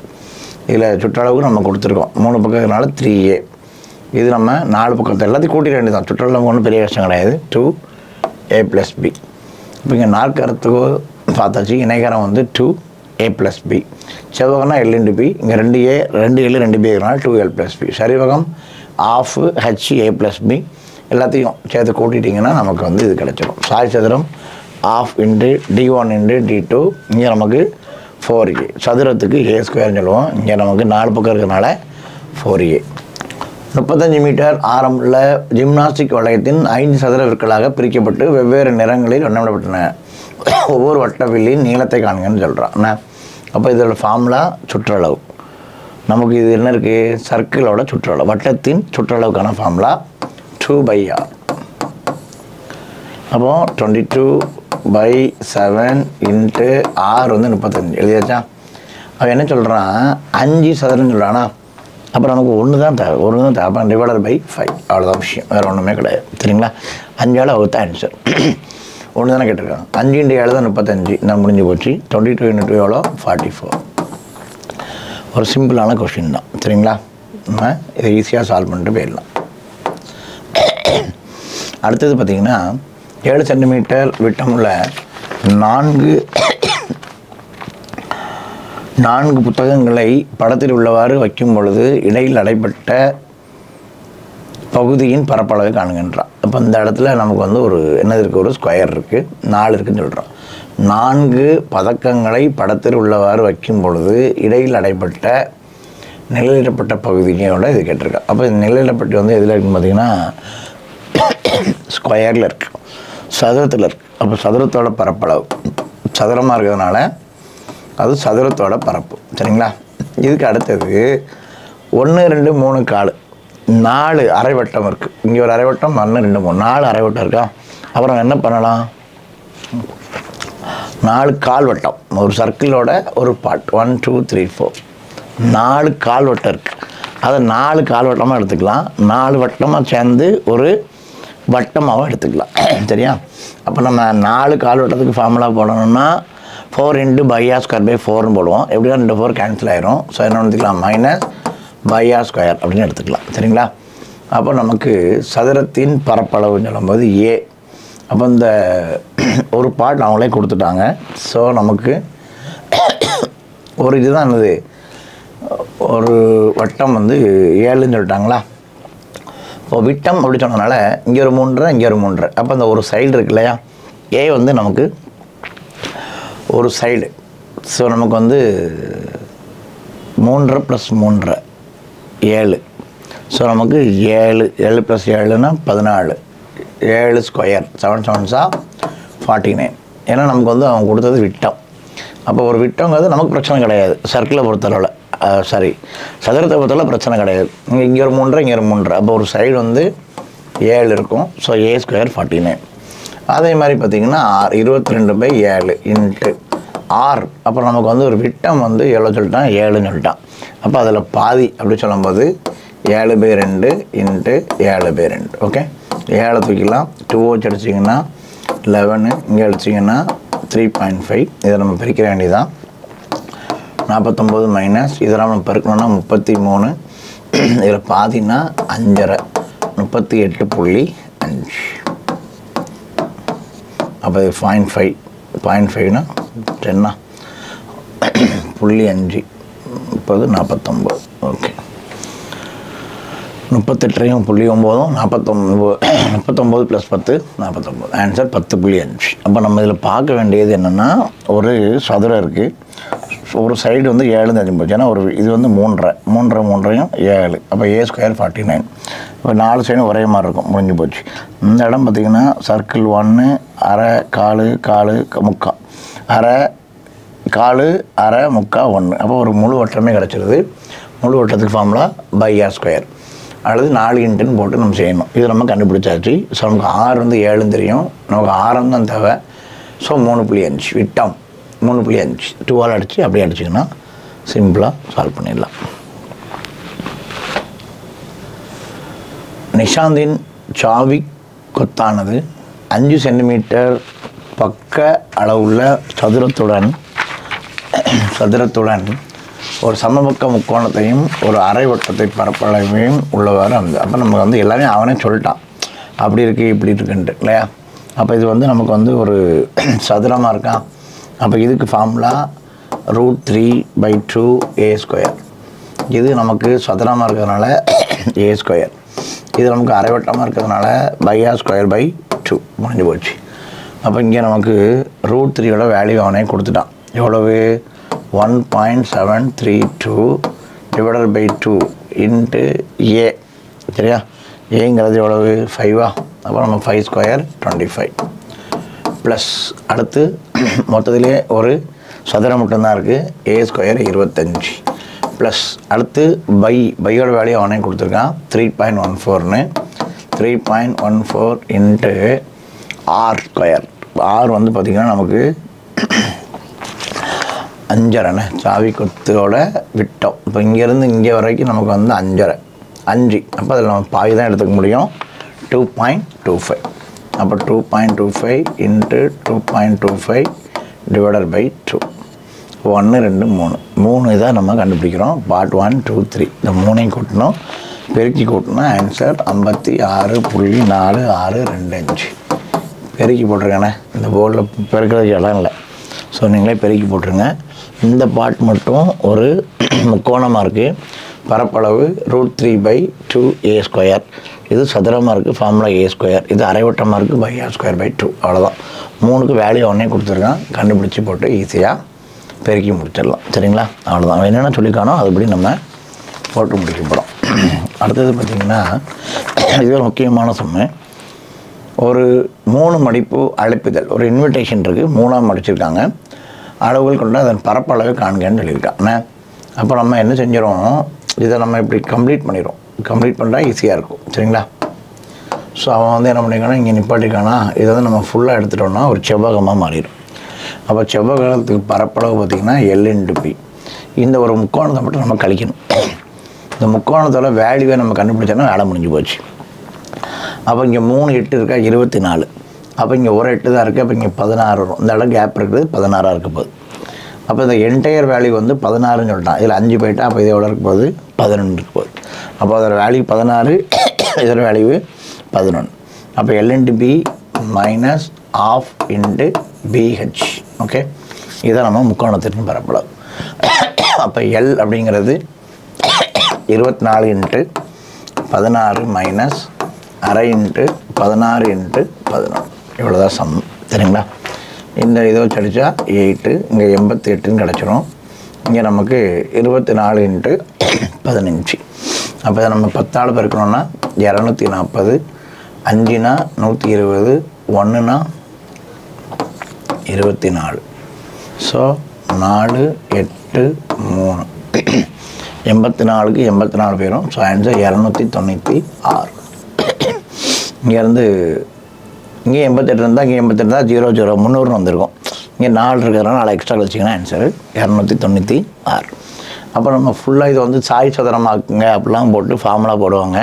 இதில் சுற்றளவுக்கு நம்ம கொடுத்துருக்கோம் 3 பக்கத்தினால 3a. இது நம்ம 4 பக்கத்தை எல்லாத்தையும் கூட்டிட வேண்டியதான். சுற்றளவு ஒன்றும் பெரிய கஷ்டம் கிடையாது. 2a+b. இப்போ இங்கே நாற்கரத்துக்கு பார்த்தாச்சு. இணைகரம் வந்து 2a+b. செவ்வகம்னா l×b. இங்கே 2a 2l 2b இருக்கிறனால 2l+b. சரிவகம் ஆஃப் ha+b. எல்லாத்தையும் சேர்த்து கூட்டிட்டிங்கன்னா நமக்கு வந்து இது கிடைச்சிடும். சாய் சதுரம் of into d1 into d2. இங்கே நமக்கு 4a. சதுரத்துக்கு a² சொல்லுவோம். இங்கே நமக்கு 4 பக்கம் இருக்கிறனால 4a. 35 மீட்டர் ஆரமுள்ள ஜிம்னாஸ்டிக் வளையத்தின் 5 சதுர விற்களாக பிரிக்கப்பட்டு வெவ்வேறு நிறங்களில் வண்ணமிடப்பட்டன. ஒவ்வொரு வட்டவில்லின் நீளத்தை காண்கன்னு சொல்கிறான். அப்போ இதோட ஃபார்முலா சுற்றளவு. நமக்கு இது என்ன இருக்குது? சர்க்கிளோட சுற்றளவு. வட்டத்தின் சுற்றளவுக்கான ஃபார்முலா 2/r. அப்போ 22/7 இன்ட்டு r வந்து 35 எழுதியாச்சா? அவன் என்ன சொல்கிறான்? 5 சதுரம்னு சொல்கிறானா? அப்போ நமக்கு ஒன்று தான் தேவை. அப்போ /5. அவ்வளோதான் விஷயம், வேறு ஒன்றுமே கிடையாது. சரிங்களா? 5ஆல் வகுத்த ஆன்சர். ஒன்று தானே கேட்டிருக்காங்க. 5 × 7 தான் 35. நான் முடிஞ்சு போச்சு. 22 × 2 எவ்வளோ? 44. ஒரு சிம்பிளான கொஷின் தான். சரிங்களா? நம்ம இதை ஈஸியாக சால்வ் பண்ணிட்டு போயிடலாம். அடுத்தது பார்த்திங்கன்னா 7 சென்டிமீட்டர் விட்டமுள்ள 4 புத்தகங்களை படத்தில் உள்ளவாறு வைக்கும் பொழுது இடையில் அடைப்பட்ட பகுதியின் பரப்பளவை காணுங்கன்றான். அப்போ இந்த இடத்துல நமக்கு வந்து ஒரு என்னது இருக்குது? ஒரு ஸ்கொயர் இருக்குது, 4 இருக்குதுன்னு சொல்கிறோம். 4 பதக்கங்களை படத்தில் உள்ளவாறு வைக்கும் பொழுது இடையில் அடைப்பட்ட நிழலிடப்பட்ட பகுதியோட இது கேட்டிருக்கேன். அப்போ நிழலிடப்பட்டு வந்து எதில் இருக்குன்னு பார்த்தீங்கன்னா ஸ்கொயரில் இருக்குது, சதுரத்தில் இருக்குது. அப்போ சதுரத்தோட பரப்பளவு சதுரமாக இருக்கிறதுனால அது சதுரத்தோட பரப்பு. சரிங்களா? இதுக்கு அடுத்தது 1 2 3 4 4 அரைவட்டம் இருக்குது. இங்கே ஒரு அரைவட்டம், 1 2 3 4 அரைவட்டம் இருக்கா? அப்புறம் என்ன பண்ணலாம்? 4 கால்வட்டம். ஒரு சர்க்கிளோட ஒரு பார்ட் 1 2 3 4 4 கால்வட்டம் இருக்குது. அதை 4 கால்வட்டமாக எடுத்துக்கலாம். 4 வட்டமாக சேர்ந்து ஒரு வட்டமாகவும் எடுத்துக்கலாம். சரியா? அப்போ நம்ம 4 கால்வட்டத்துக்கு ஃபார்முலா போடணும்னா 4 × πr²/4 போடுவோம். எப்படியா 2 4 கேன்சல் ஆயிரும். ஸோ என்ன எடுத்துக்கலாம்? -πr² அப்படின்னு எடுத்துக்கலாம். சரிங்களா? அப்போ நமக்கு சதுரத்தின் பரப்பளவுன்னு சொல்லும்போது a. அப்போ இந்த ஒரு பார்ட் அவங்களே கொடுத்துட்டாங்க. ஸோ நமக்கு ஒரு இதுதான் என்னது? ஒரு வட்டம் வந்து 7ன்னு சொல்லிட்டாங்களா? இப்போ விட்டம் அப்படி சொன்னதுனால இங்கே ஒரு 3 இங்கே ஒரு 3. அப்போ அந்த ஒரு சைடு இருக்கு இல்லையா? a வந்து நமக்கு ஒரு சைடு. ஸோ நமக்கு வந்து 3 + 3 7. ஸோ நமக்கு 7 + 7னா 14. 7 ஸ்கொயர் 7 7 49. ஏன்னா நமக்கு வந்து அவங்க கொடுத்தது விட்டம். அப்போ ஒரு விட்டங்கிறது நமக்கு பிரச்சனை கிடையாது. சர்க்கிளை பொறுத்தளவில் சதுரத்தை பொறுத்தளவு பிரச்சனை கிடையாது. இங்கே ஒரு 3 இங்கே ஒரு 3. அப்போ ஒரு சைடு வந்து 7 இருக்கும். So a² 49. அதே மாதிரி பார்த்திங்கன்னா 22/7 இன்ட்டு r. அப்புறம் நமக்கு வந்து ஒரு விட்டம் வந்து எவ்வளோ சொல்லிட்டான்? 7ன்னு சொல்லிட்டான். அப்போ அதில் பாதி அப்படி சொல்லும்போது 7/2 இன்ட்டு 7/2. ஓகே, 7 தூக்கிக்கலாம். 2 வச்சு அடிச்சிங்கன்னா 11, இங்கே அடிச்சிங்கன்னா 3.5. இதை நம்ம பிரிக்கிற வேண்டியதான். 49 மைனஸ் இதெல்லாம் நம்ம பெருக்கணும்னா 33. இதில் பாதினா 5.5 38.5. அப்போ இது 0.5னா 10 0.5 30 49. ஓகே, 38 0.9 39 + 10 49. ஆன்சர் 10.5. அப்போ நம்ம இதில் பார்க்க வேண்டியது என்னென்னா, ஒரு சதுரம் இருக்குது. ஒரு சைடு வந்து 7 தெரிஞ்சு போச்சு. ஏன்னா ஒரு இது வந்து 3 7. அப்போ a² 49. இப்போ 4 சைடும் ஒரே மாதிரி இருக்கும். முடிஞ்சு போச்சு. இந்த இடம் பார்த்திங்கன்னா சர்க்கிள் 1 அரை கால் முக்கால் அரை கால் அரை முக்கால் 1. அப்போ ஒரு முழு வட்டமே கிடச்சிருது. முழு வட்டத்துக்கு ஃபார்முலா πr² அல்லது 4 இன்ட்டுன்னு போட்டு நம்ம செய்யணும். இது நம்ம கண்டுபிடிச்சாச்சு. ஸோ நமக்கு 6 வந்து 7 தெரியும். நமக்கு 6 தான் தேவை. ஸோ 3.5 விட்டம் 3.5 2ஆல் அடித்து அப்படியே அடிச்சிங்கன்னா சிம்பிளாக சால்வ் பண்ணிடலாம். நிஷாந்தின் சாவி கொத்தானது 5 சென்டிமீட்டர் பக்க அளவுள்ள சதுரத்துடன் ஒரு சமபக்க முக்கோணத்தையும் ஒரு அரை வட்டத்தை பரப்பளவையும் உள்ளவாறு அந்த அப்போ நமக்கு வந்து எல்லாமே அவனே சொல்லிட்டான் அப்படி இருக்குது இப்படி இருக்குன்ட்டு இல்லையா. அப்போ இது வந்து நமக்கு வந்து ஒரு சதுரமாக இருக்கான். அப்போ இதுக்கு ஃபார்முலா √3/2 a². இது நமக்கு சதுரமாக இருக்கிறதுனால a². இது நமக்கு அரைவட்டமாக இருக்கிறதுனால r²/2 முடிஞ்சு போச்சு. அப்போ இங்கே நமக்கு √3யோட வேல்யூ அவனே கொடுத்துட்டான். எவ்வளவு 1.732 / 2 இன்ட்டு a. சரியா, ஏங்கிறது எவ்வளவு 5. அப்புறம் நம்ம 5² 25 ப்ளஸ் அடுத்து மொத்தத்திலே ஒரு சதுரம் மட்டும்தான் இருக்குது, a² 25 ப்ளஸ் அடுத்து பையோட வேல்யூ அவனே கொடுத்துருக்கான் 3.14ன்னு. 3.14 இன்ட்டு r². r வந்து பார்த்திங்கன்னா நமக்கு 5.5 சாவி கொத்தோட விட்டோம். இப்போ இங்கேருந்து இங்கே வரைக்கும் நமக்கு வந்து 5.5. அப்போ அதில் நம்ம பாதி தான் எடுத்துக்க முடியும், 2.25. அப்போ 2.25 இன்ட்டு 2.25 / 2. 1 2 3 இதாக நம்ம கண்டுபிடிக்கிறோம். பார்ட் 1 2 3 இந்த 3ஐயும் கூட்டணும், பெருக்கி கூட்டினா ஆன்சர் 56.4625. பெருக்கி போட்டிருக்கேண்ணே, இந்த போர்டில் பெருக்கிறதுக்கு இடம் இல்லை, ஸோ நீங்களே பெருக்கி போட்டுருங்க. இந்த பார்ட் மட்டும் ஒரு முக்கோணமாக இருக்குது, பரப்பளவு √3/2 a². இது சதுரமாக இருக்குது, ஃபார்முலா a². இது அரைவட்டமாக இருக்குது, r²/2. அவ்வளோதான். 3க்கு வேல்யூ ஒன்றே கொடுத்துருக்கான், கண்டுபிடிச்சி போட்டு ஈஸியாக பெருக்கி முடிச்சிடலாம். சரிங்களா, அவ்வளோதான். என்னென்ன சொல்லிக்கானோ அதுபடி நம்ம போட்டு முடிக்க போகிறோம். அடுத்தது பார்த்திங்கன்னா இது ஒரு முக்கியமான சம்மு. ஒரு 3 மடிப்பு அழைப்புதல், ஒரு இன்விடேஷன் இருக்குது, 3ஆக மடிச்சிருக்காங்க. அளவுகள் கொண்டு அதன் பரப்பளவை காண்கன்னு சொல்லியிருக்காங்க. அப்போ நம்ம என்ன செஞ்சிடும், இதை நம்ம இப்படி கம்ப்ளீட் பண்ணிடுறோம். கம்ப்ளீட் பண்ணால் ஈஸியாக இருக்கும். சரிங்களா, ஸோ அவன் வந்து என்ன பண்ணிக்கானா இங்கே நிப்பாட்டிக்கானா இதை வந்து நம்ம ஃபுல்லாக எடுத்துட்டோம்னா ஒரு செவ்வகமாக மாறிடும். அப்போ செவ்வகத்துக்கு பரப்பளவு பார்த்திங்கன்னா L/P. இந்த ஒரு முக்கோணத்தை மட்டும் நம்ம கழிக்கணும். இந்த முக்கோணத்தோட வேல்யூவை நம்ம கண்டுபிடிச்சோன்னா வேலை முடிஞ்சு போச்சு. அப்போ இங்கே 3 8 இருக்கா 24. அப்போ இங்கே ஒரு 8 தான் இருக்குது, அப்போ இங்கே 16 வரும். இந்த இடம் கேப் இருக்குது, 16 இருக்க போகுது. அப்போ இந்த என்டையர் வேல்யூ வந்து 16ன்னு சொல்லிட்டான். இதில் 5 போயிட்டா அப்போ இது எவ்வளோ இருக்க போகுது 11 இருக்க போகுது. அப்போ அதோட வேல்யூ 16, இதோட வேல்யூ 11. அப்போ L/B minus ½ into BH. Okay, இதான் நம்ம முக்கோணத்திற்கு பரப்பளவு. அப்போ L அப்படிங்கிறது 24 இன்ட்டு 16 மைனஸ் அரை இன்ட்டு 16 இன்ட்டு 11. இவ்வளோதான் சம். சரிங்களா, இந்த இதை வச்சு அடித்தா 8, இங்கே 88ன்னு கிடச்சிரும். இங்கே நமக்கு 24 இன்ட்டு 15. அப்போ நம்ம 10ஆல் பெருக்கணும்னா 240, 5னா 120, 1னா 24. ஸோ 4 8 3 84க்கு 84 பேரும். So answer 296. இங்கேருந்து இங்கே 88 இருந்தால் இங்கே 88 இருந்தால் 0 0 300 வந்திருக்கும். இங்கே 4 இருக்கிறதுனால 4 எக்ஸ்ட்ரா வச்சிங்கன்னா ஆன்சரு 296. அப்புறம் நம்ம ஃபுல்லாக இது வந்து சாய் சதுரமாக்குங்க அப்படிலாம் போட்டு ஃபார்முலா போடுவாங்க,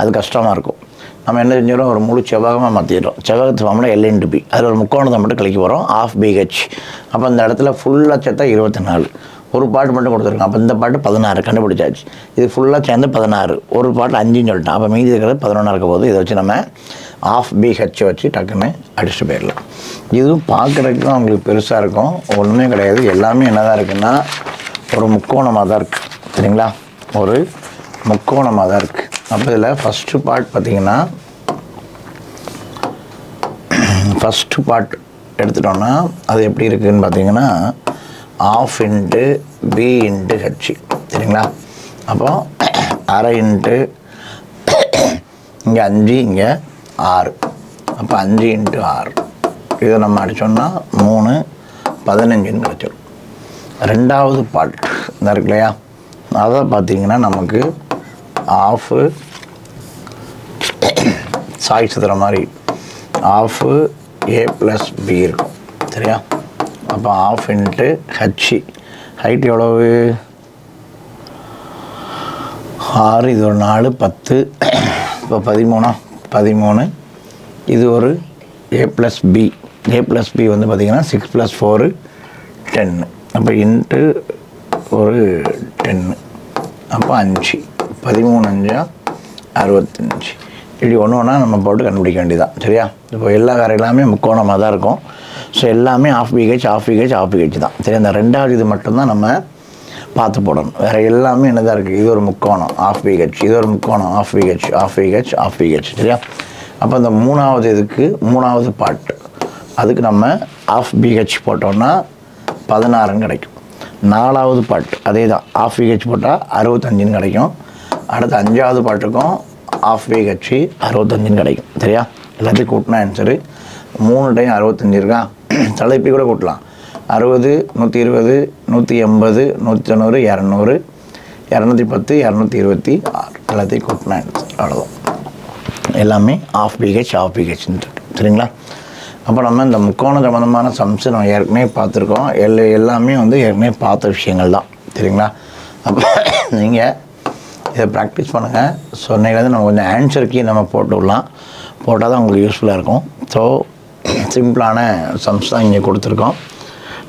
அது கஷ்டமாக இருக்கும். நம்ம என்ன செஞ்சிடும், ஒரு முழு செவ்வகமாக மாற்றிடுறோம். செவ்வகத்து ஃபார்முலா L/P. அதில் ஒரு முக்கோணத்தை மட்டும் கழிக்க போகிறோம், ½ BH. அப்போ இந்த இடத்துல ஃபுல்லாக சேர்த்தா 24. ஒரு பாட்டு மட்டும் கொடுத்துருக்கோம். அப்போ இந்த பாட்டு 16 கண்டுபிடிச்சாச்சு. இது ஃபுல்லாக சேர்ந்து 16, ஒரு பாட்டு 5ன்னு சொல்லிட்டான். அப்போ மீதி இருக்கிறது 11 இருக்க போது. இதை வச்சு நம்ம ½ BH வச்சு டக்குன்னு அடிச்சுட்டு போயிடலாம். இதுவும் பார்க்குறதுக்கு தான் அவங்களுக்கு பெருசாக இருக்கும், ஒன்றுமே கிடையாது. எல்லாமே என்ன தான் இருக்குன்னா ஒரு முக்கோணமாக தான் இருக்குது. சரிங்களா, ஒரு முக்கோணமாக தான் இருக்குது. அப்போ இதில் ஃபஸ்ட்டு பார்ட் பார்த்திங்கன்னா, ஃபஸ்ட்டு பார்ட் எடுத்துட்டோன்னா அது எப்படி இருக்குதுன்னு பார்த்தீங்கன்னா ½ இன்ட்டு B இன்ட்டு H. சரிங்களா, அப்போ அரை இன்ட்டு இங்கே 5, இங்கே 6. அப்போ 5 இன்ட்டு 6 இதை நம்ம அடித்தோம்னா 3 15ன்னு கிடச்சிடும். ரெண்டாவது பார்ட் இந்த இருக்கு இல்லையா, அதை பார்த்திங்கன்னா நமக்கு ½ சாய் சதுர மாதிரி ½ A+B இருக்கும். சரியா, அப்போ ½ இன்ட்டு H. ஹைட் எவ்வளவு 6, இது ஒரு 4 10. இப்போ 13. இது ஒரு A+B. A+B வந்து பார்த்திங்கன்னா 6 + 4 10. அப்போ இன்ட்டு ஒரு 10, அப்போ 5, 13 5 65. இப்படி ஒன்று ஒன்றா நம்ம போட்டு கண்டுபிடிக்க வேண்டியதான். சரியா? இப்போ எல்லா எல்லாமே முக்கோணமாக தான் இருக்கும். ஸோ எல்லாமே ஆஃப் பிஹெச் தான். சரி, அந்த ரெண்டாவது இது மட்டும்தான் நம்ம பார்த்து போடணும். வேறு எல்லாமே என்னதான் இருக்குது? இது ஒரு முக்கோணம் ஆஃப் பிஹெச், இது ஒரு முக்கோணம் ஆஃப் பிஹெச். சரியா? அப்போ அந்த மூணாவது இதுக்கு மூணாவது பார்ட், அதுக்கு நம்ம ஆஃப் பிஹெச் போட்டோம்னா 16 கிடைக்கும். நாலாவது பார்ட் அதே தான், ஆஃப் பிஹெச் போட்டால் 65 கிடைக்கும். அடுத்த அஞ்சாவது பாட்டுக்கும் ஆஃப் பிஹெச் 65 கிடைக்கும். சரியா? எல்லாத்தையும் கூட்டினா ஆன்சரு 3 டைம் 65 இருக்கா? தலைப்பி கூட கூட்டலாம். 60, 120, 180, 190, 200, 210, 226 எல்லாத்தையும் கூட்டினா ஆன்சர். அவ்வளோதான். எல்லாமே ஆஃப் பிஹெச் இருக்கு. சரிங்களா? அப்போ நம்ம இந்த முக்கோண சம்பந்தமான சம்ஸ் நம்ம ஏற்கனவே பார்த்துருக்கோம். எல்லாமே ஏற்கனவே பார்த்த விஷயங்கள் தான். சரிங்களா? அப்போ நீங்கள் இதை ப்ராக்டிஸ் பண்ணுங்கள். சொன்னீங்க நம்ம கொஞ்சம் ஆன்சருக்கு நம்ம போட்டு விடலாம். போட்டால் தான் உங்களுக்கு யூஸ்ஃபுல்லாக இருக்கும். ஸோ சிம்பிளான சம்ஸ் தான் இங்கே கொடுத்துருக்கோம்.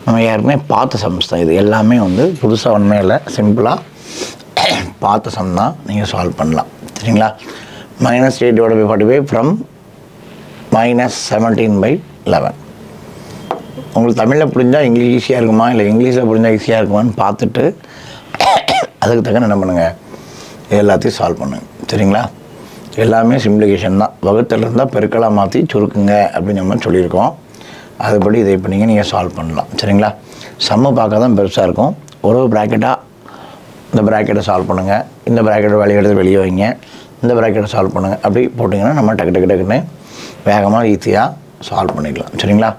நம்ம ஏற்கனவே பார்த்த சம்ஸ் தான் இது. எல்லாமே புதுசாக உண்மையில் சிம்பிளாக பார்த்த சம் தான். நீங்கள் சால்வ் பண்ணலாம். சரிங்களா? -8/45 ஃப்ரம் -17/11. உங்களுக்கு தமிழில் புரிஞ்சால் இங்கிலீஷ் ஈஸியாக இருக்குமா, இல்லை இங்கிலீஷில் புரிஞ்சால் ஈஸியாக இருக்குமான்னு பார்த்துட்டு அதுக்கு தக்க என்ன பண்ணுங்கள், எல்லாத்தையும் சால்வ் பண்ணுங்கள். சரிங்களா? எல்லாமே சிம்பிளிஃபிகேஷன் தான். வகுத்தில் இருந்தால் பெருக்கலாக மாற்றி சுருக்குங்க அப்படின்னு நம்ம சொல்லியிருக்கோம். அதுபடி இதை இப்போ நீங்கள் சால்வ் பண்ணலாம். சரிங்களா? சம்மு பார்க்க தான் பெருசாக இருக்கும். ஒரு ப்ராக்கெட்டாக இந்த ப்ராக்கெட்டை சால்வ் பண்ணுங்கள், இந்த ப்ராக்கெட்டை வெளியே வெளியே வைங்க, இந்த ப்ராக்கெட்டை சால்வ் பண்ணுங்கள். அப்படி போட்டிங்கன்னா நம்ம டக்குன்னு வேகமாக ஈஸியாக சால்வ் பண்ணிக்கலாம். சரிங்களா?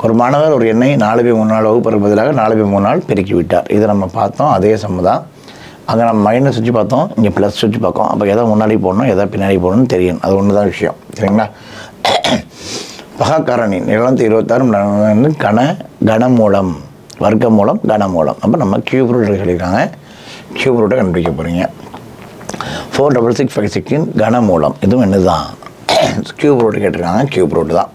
ஒரு மாணவர் ஒரு எண்ணை 4/3 நாள் வகுப்பதற்கு பதிலாக 4/3 நாள் பெருக்கி விட்டார். இதை நம்ம பார்த்தோம். அதே சம்மு தான். அங்கே நம்ம மைனஸ் வச்சு பார்த்தோம், இங்கே ப்ளஸ் வச்சு பார்க்கோம். அப்போ எதை முன்னாடி போடணும், எதை பின்னாடி போடணும்னு தெரியும். அது ஒன்று தான் விஷயம். சரிங்களா? பகாக்காரணி 726 கனமூலம் வர்க்கமூலம் கனமூலம். அப்போ நம்ம கியூப் ரூட் சொல்லியிருக்காங்க. கியூப் ரூட்டை கண்டுபிடிக்க போகிறீங்க. 46656 கனமூலம். இதுவும் என்ன தான், கியூப் ரூட் கேட்டிருக்காங்க. கியூப் ரூட் தான்.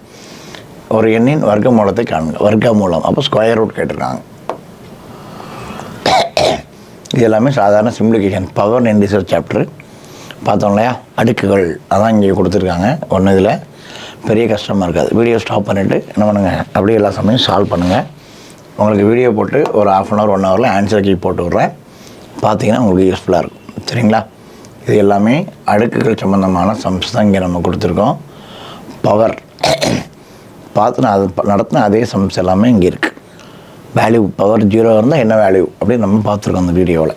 ஒரு எண்ணின் வர்க்கமூலத்தை காணுங்க. வர்க்கமூலம் அப்போ ஸ்கொயர் ரூட் கேட்டிருக்காங்க. இது எல்லாமே சாதாரண simplification. Power and research chapter பார்த்தோம் இல்லையா? அடுக்குகள் அதான் இங்கே கொடுத்துருக்காங்க. ஒன்று இதில் பெரிய கஷ்டமாக இருக்காது. வீடியோ ஸ்டாப் பண்ணிவிட்டு என்ன பண்ணுங்கள், அப்படியே எல்லா சமயம் சால்வ் பண்ணுங்கள். உங்களுக்கு வீடியோ போட்டு ஒரு 1/2 hour 1 hourல ஆன்சர் கீ போட்டு விட்றேன். பார்த்தீங்கன்னா உங்களுக்கு யூஸ்ஃபுல்லாக இருக்கும். சரிங்களா? இது எல்லாமே அடுக்குகள் சம்மந்தமான சம்ஸ் தான் இங்கே நம்ம கொடுத்துருக்கோம். பவர் பார்த்து நான் அது நடத்தின அதே சம்ஸ் எல்லாமே இங்கே இருக்குது. வேல்யூ பவர் 0 இருந்தால் என்ன வேல்யூ அப்படின்னு நம்ம பார்த்துருக்கோம் அந்த வீடியோவில்.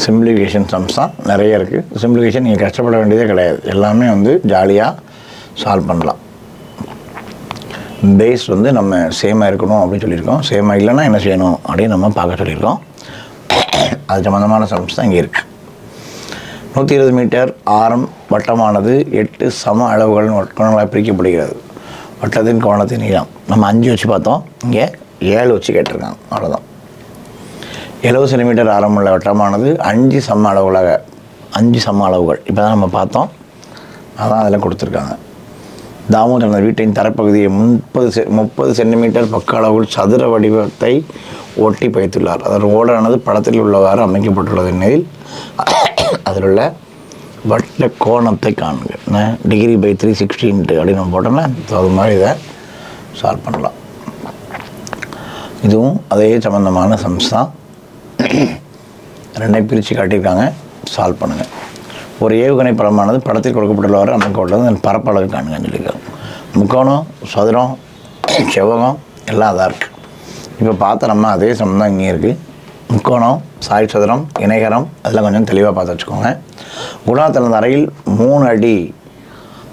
சிம்பிளிஃபிகேஷன் சம்ஸ் தான் நிறைய இருக்குது. சிம்பிளிஃபிகேஷன் நீங்கள் கஷ்டப்பட வேண்டியதே கிடையாது. எல்லாமே ஜாலியாக சால்வ் பண்ணலாம். பேஸ் நம்ம சேமாக இருக்கணும் அப்படின்னு சொல்லியிருக்கோம். சேமாக இல்லைன்னா என்ன செய்யணும் அப்படின்னு நம்ம பார்க்க சொல்லியிருக்கோம். அது சம்மந்தமான சம்ஸ் தான் இங்கே இருக்குது. 120 மீட்டர் ஆரம் வட்டமானது 8 சம அளவுகளின் கோணங்களாக பிரிக்கப்படுகிறது. வட்டத்தின் கோணத்தின் நீளம் நம்ம 5 வச்சு பார்த்தோம். இங்கே 7 வச்சு கேட்டிருக்காங்க. அவ்வளோதான். 70 சென்டிமீட்டர் ஆரமுள்ள வட்டமானது 5 சம அளவுகள் இப்போ தான் நம்ம பார்த்தோம். அதான் அதில் கொடுத்துருக்காங்க. தாமு தனது வீட்டின் தரப்பகுதியை 30 சென்டிமீட்டர் பக்க அளவுகள் சதுர வடிவத்தை ஒட்டி பயித்துள்ளார். அதன் ஓடானது படத்தில் உள்ளவாறு அமைக்கப்பட்டுள்ளது. எனில் அதில் உள்ள வட்ட கோணத்தை காணுங்க. டிகிரி/360 அப்படின்னு நம்ம போட்டோம்னா அது மாதிரி இதை சால்வ் பண்ணலாம். இதுவும் அதே சம்மந்தமான சம்ஸ் தான். ரெண்டையும் பிரித்து காட்டியிருக்காங்க. சால்வ் பண்ணுங்கள். ஒரு ஏவுகணை படமானது படத்தில் கொடுக்கப்பட்டுள்ளவாறு அமைக்கப்பட்டது. அதன் பரப்பளவு காணுங்கன்னு சொல்லியிருக்காங்க. முக்கோணம், சதுரம், செவ்வகம் எல்லாம் அதாக இருக்குது. இப்போ பார்த்த நம்ம அதே சம் தான் இங்கே இருக்குது. முக்கோணம், சாய் சதுரம், இணைகரம் அதெல்லாம் கொஞ்சம் தெளிவாக பார்த்து வச்சுக்கோங்க. குணா தனது அறையில் 3 அடி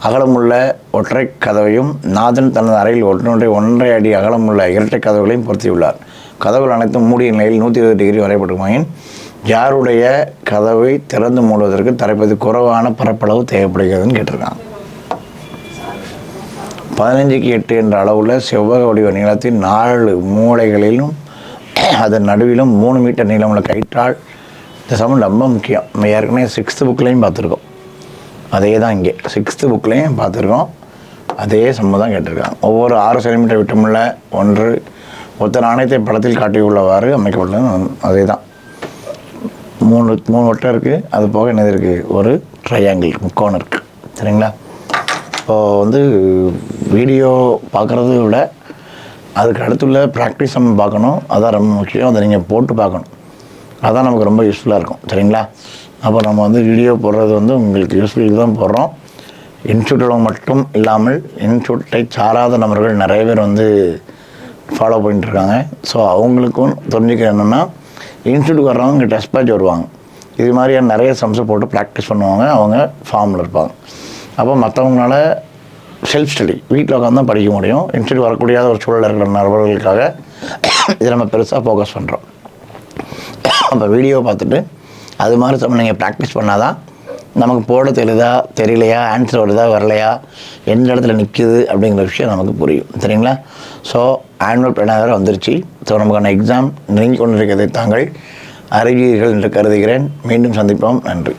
அகலமுள்ள ஒற்றை கதவையும் நாதன் தனது அறையில் 1.5 அடி அகலமுள்ள இரட்டை கதவுகளையும் பொருத்தியுள்ளார். கதவுகள் அனைத்தும் மூடிய நிலையில் 120 டிகிரி வரைபட்டுமாயின் யாருடைய கதவை திறந்து மூடுவதற்கு தரைப்பது குறைவான பரப்பளவு தேவைப்படுகிறதுன்னு கேட்டிருக்காங்க. 15:8 என்ற அளவுள்ள செவ்வக வடிவ நீளத்தின் 4 மூலைகளிலும் அதன் நடுவிலும் 3 மீட்டர் நீளமுள்ள கயிற்றால். இந்த சமம் ரொம்ப முக்கியம். நம்ம ஏற்கனவே 6th புக்லேயும் பார்த்துருக்கோம். அதே தான் இங்கே 6th புக்லேயும் பார்த்துருக்கோம். அதே சம்மு தான் கேட்டிருக்காங்க. ஒவ்வொரு 6 சென்டிமீட்டர் விட்டமுள்ள ஒத்த நாணயத்தை படத்தில் காட்டியுள்ளவாறு அமைக்கப்பட்டுள்ளது. அதே தான், மூணு வட்டம் இருக்குது, அது போக என்னது இருக்குது, ஒரு ட்ரையாங்கிள் முக்கோணம் இருக்குது. சரிங்களா? இப்போது வீடியோ பார்க்குறத விட அதுக்கு அடுத்துள்ள ப்ராக்டிஸ் நம்ம பார்க்கணும். அதான் ரொம்ப முக்கியம். அதை நீங்கள் போட்டு பார்க்கணும். அதுதான் நமக்கு ரொம்ப யூஸ்ஃபுல்லாக இருக்கும். சரிங்களா? அப்போ நம்ம வீடியோ போடுறது உங்களுக்கு யூஸ்ஃபுல்லாக தான் போடுறோம். இன்ஸ்டியூட்டில் மட்டும் இல்லாமல் இன்ஸ்டியூட்டை சாராத நபர்கள் நிறைய பேர் ஃபாலோ பண்ணிட்டுருக்காங்க. ஸோ அவங்களுக்கும் தெரிஞ்சுக்க என்னென்னா, இன்ஸ்டியூட்டுக்கு வர்றவங்க இங்கே டெஸ்ட் பேட்ச் வருவாங்க. இது மாதிரியான நிறைய சம்ஸை போட்டு ப்ராக்டிஸ் பண்ணுவாங்க. அவங்க ஃபார்மில் இருப்பாங்க. அப்போ மற்றவங்களால செல்ஃப் ஸ்டடி வீட்டில் உட்காந்து தான் படிக்க முடியும். இன்ஸ்டியூட் வரக்கூடிய ஒரு சூழல் இருக்கிற நபர்களுக்காக இதை நம்ம பெருசாக ஃபோக்கஸ் பண்ணுறோம். அப்போ வீடியோ பார்த்துட்டு அது மாதிரி நீங்கள் ப்ராக்டிஸ் பண்ணால் தான் நமக்கு போட தெரியலையா, ஆன்சர் வருதா வரலையா, எந்த இடத்துல நிற்கிது அப்படிங்கிற விஷயம் நமக்கு புரியும். சரிங்களா? ஸோ ஆனுவல் பிளான் வேறு வந்துருச்சு. ஸோ நமக்கான எக்ஸாம் நெருங்கி கொண்டிருக்கிறதை தாங்கள் அறிவீர்கள் என்று கருதுகிறேன். மீண்டும் சந்திப்போம். நன்றி.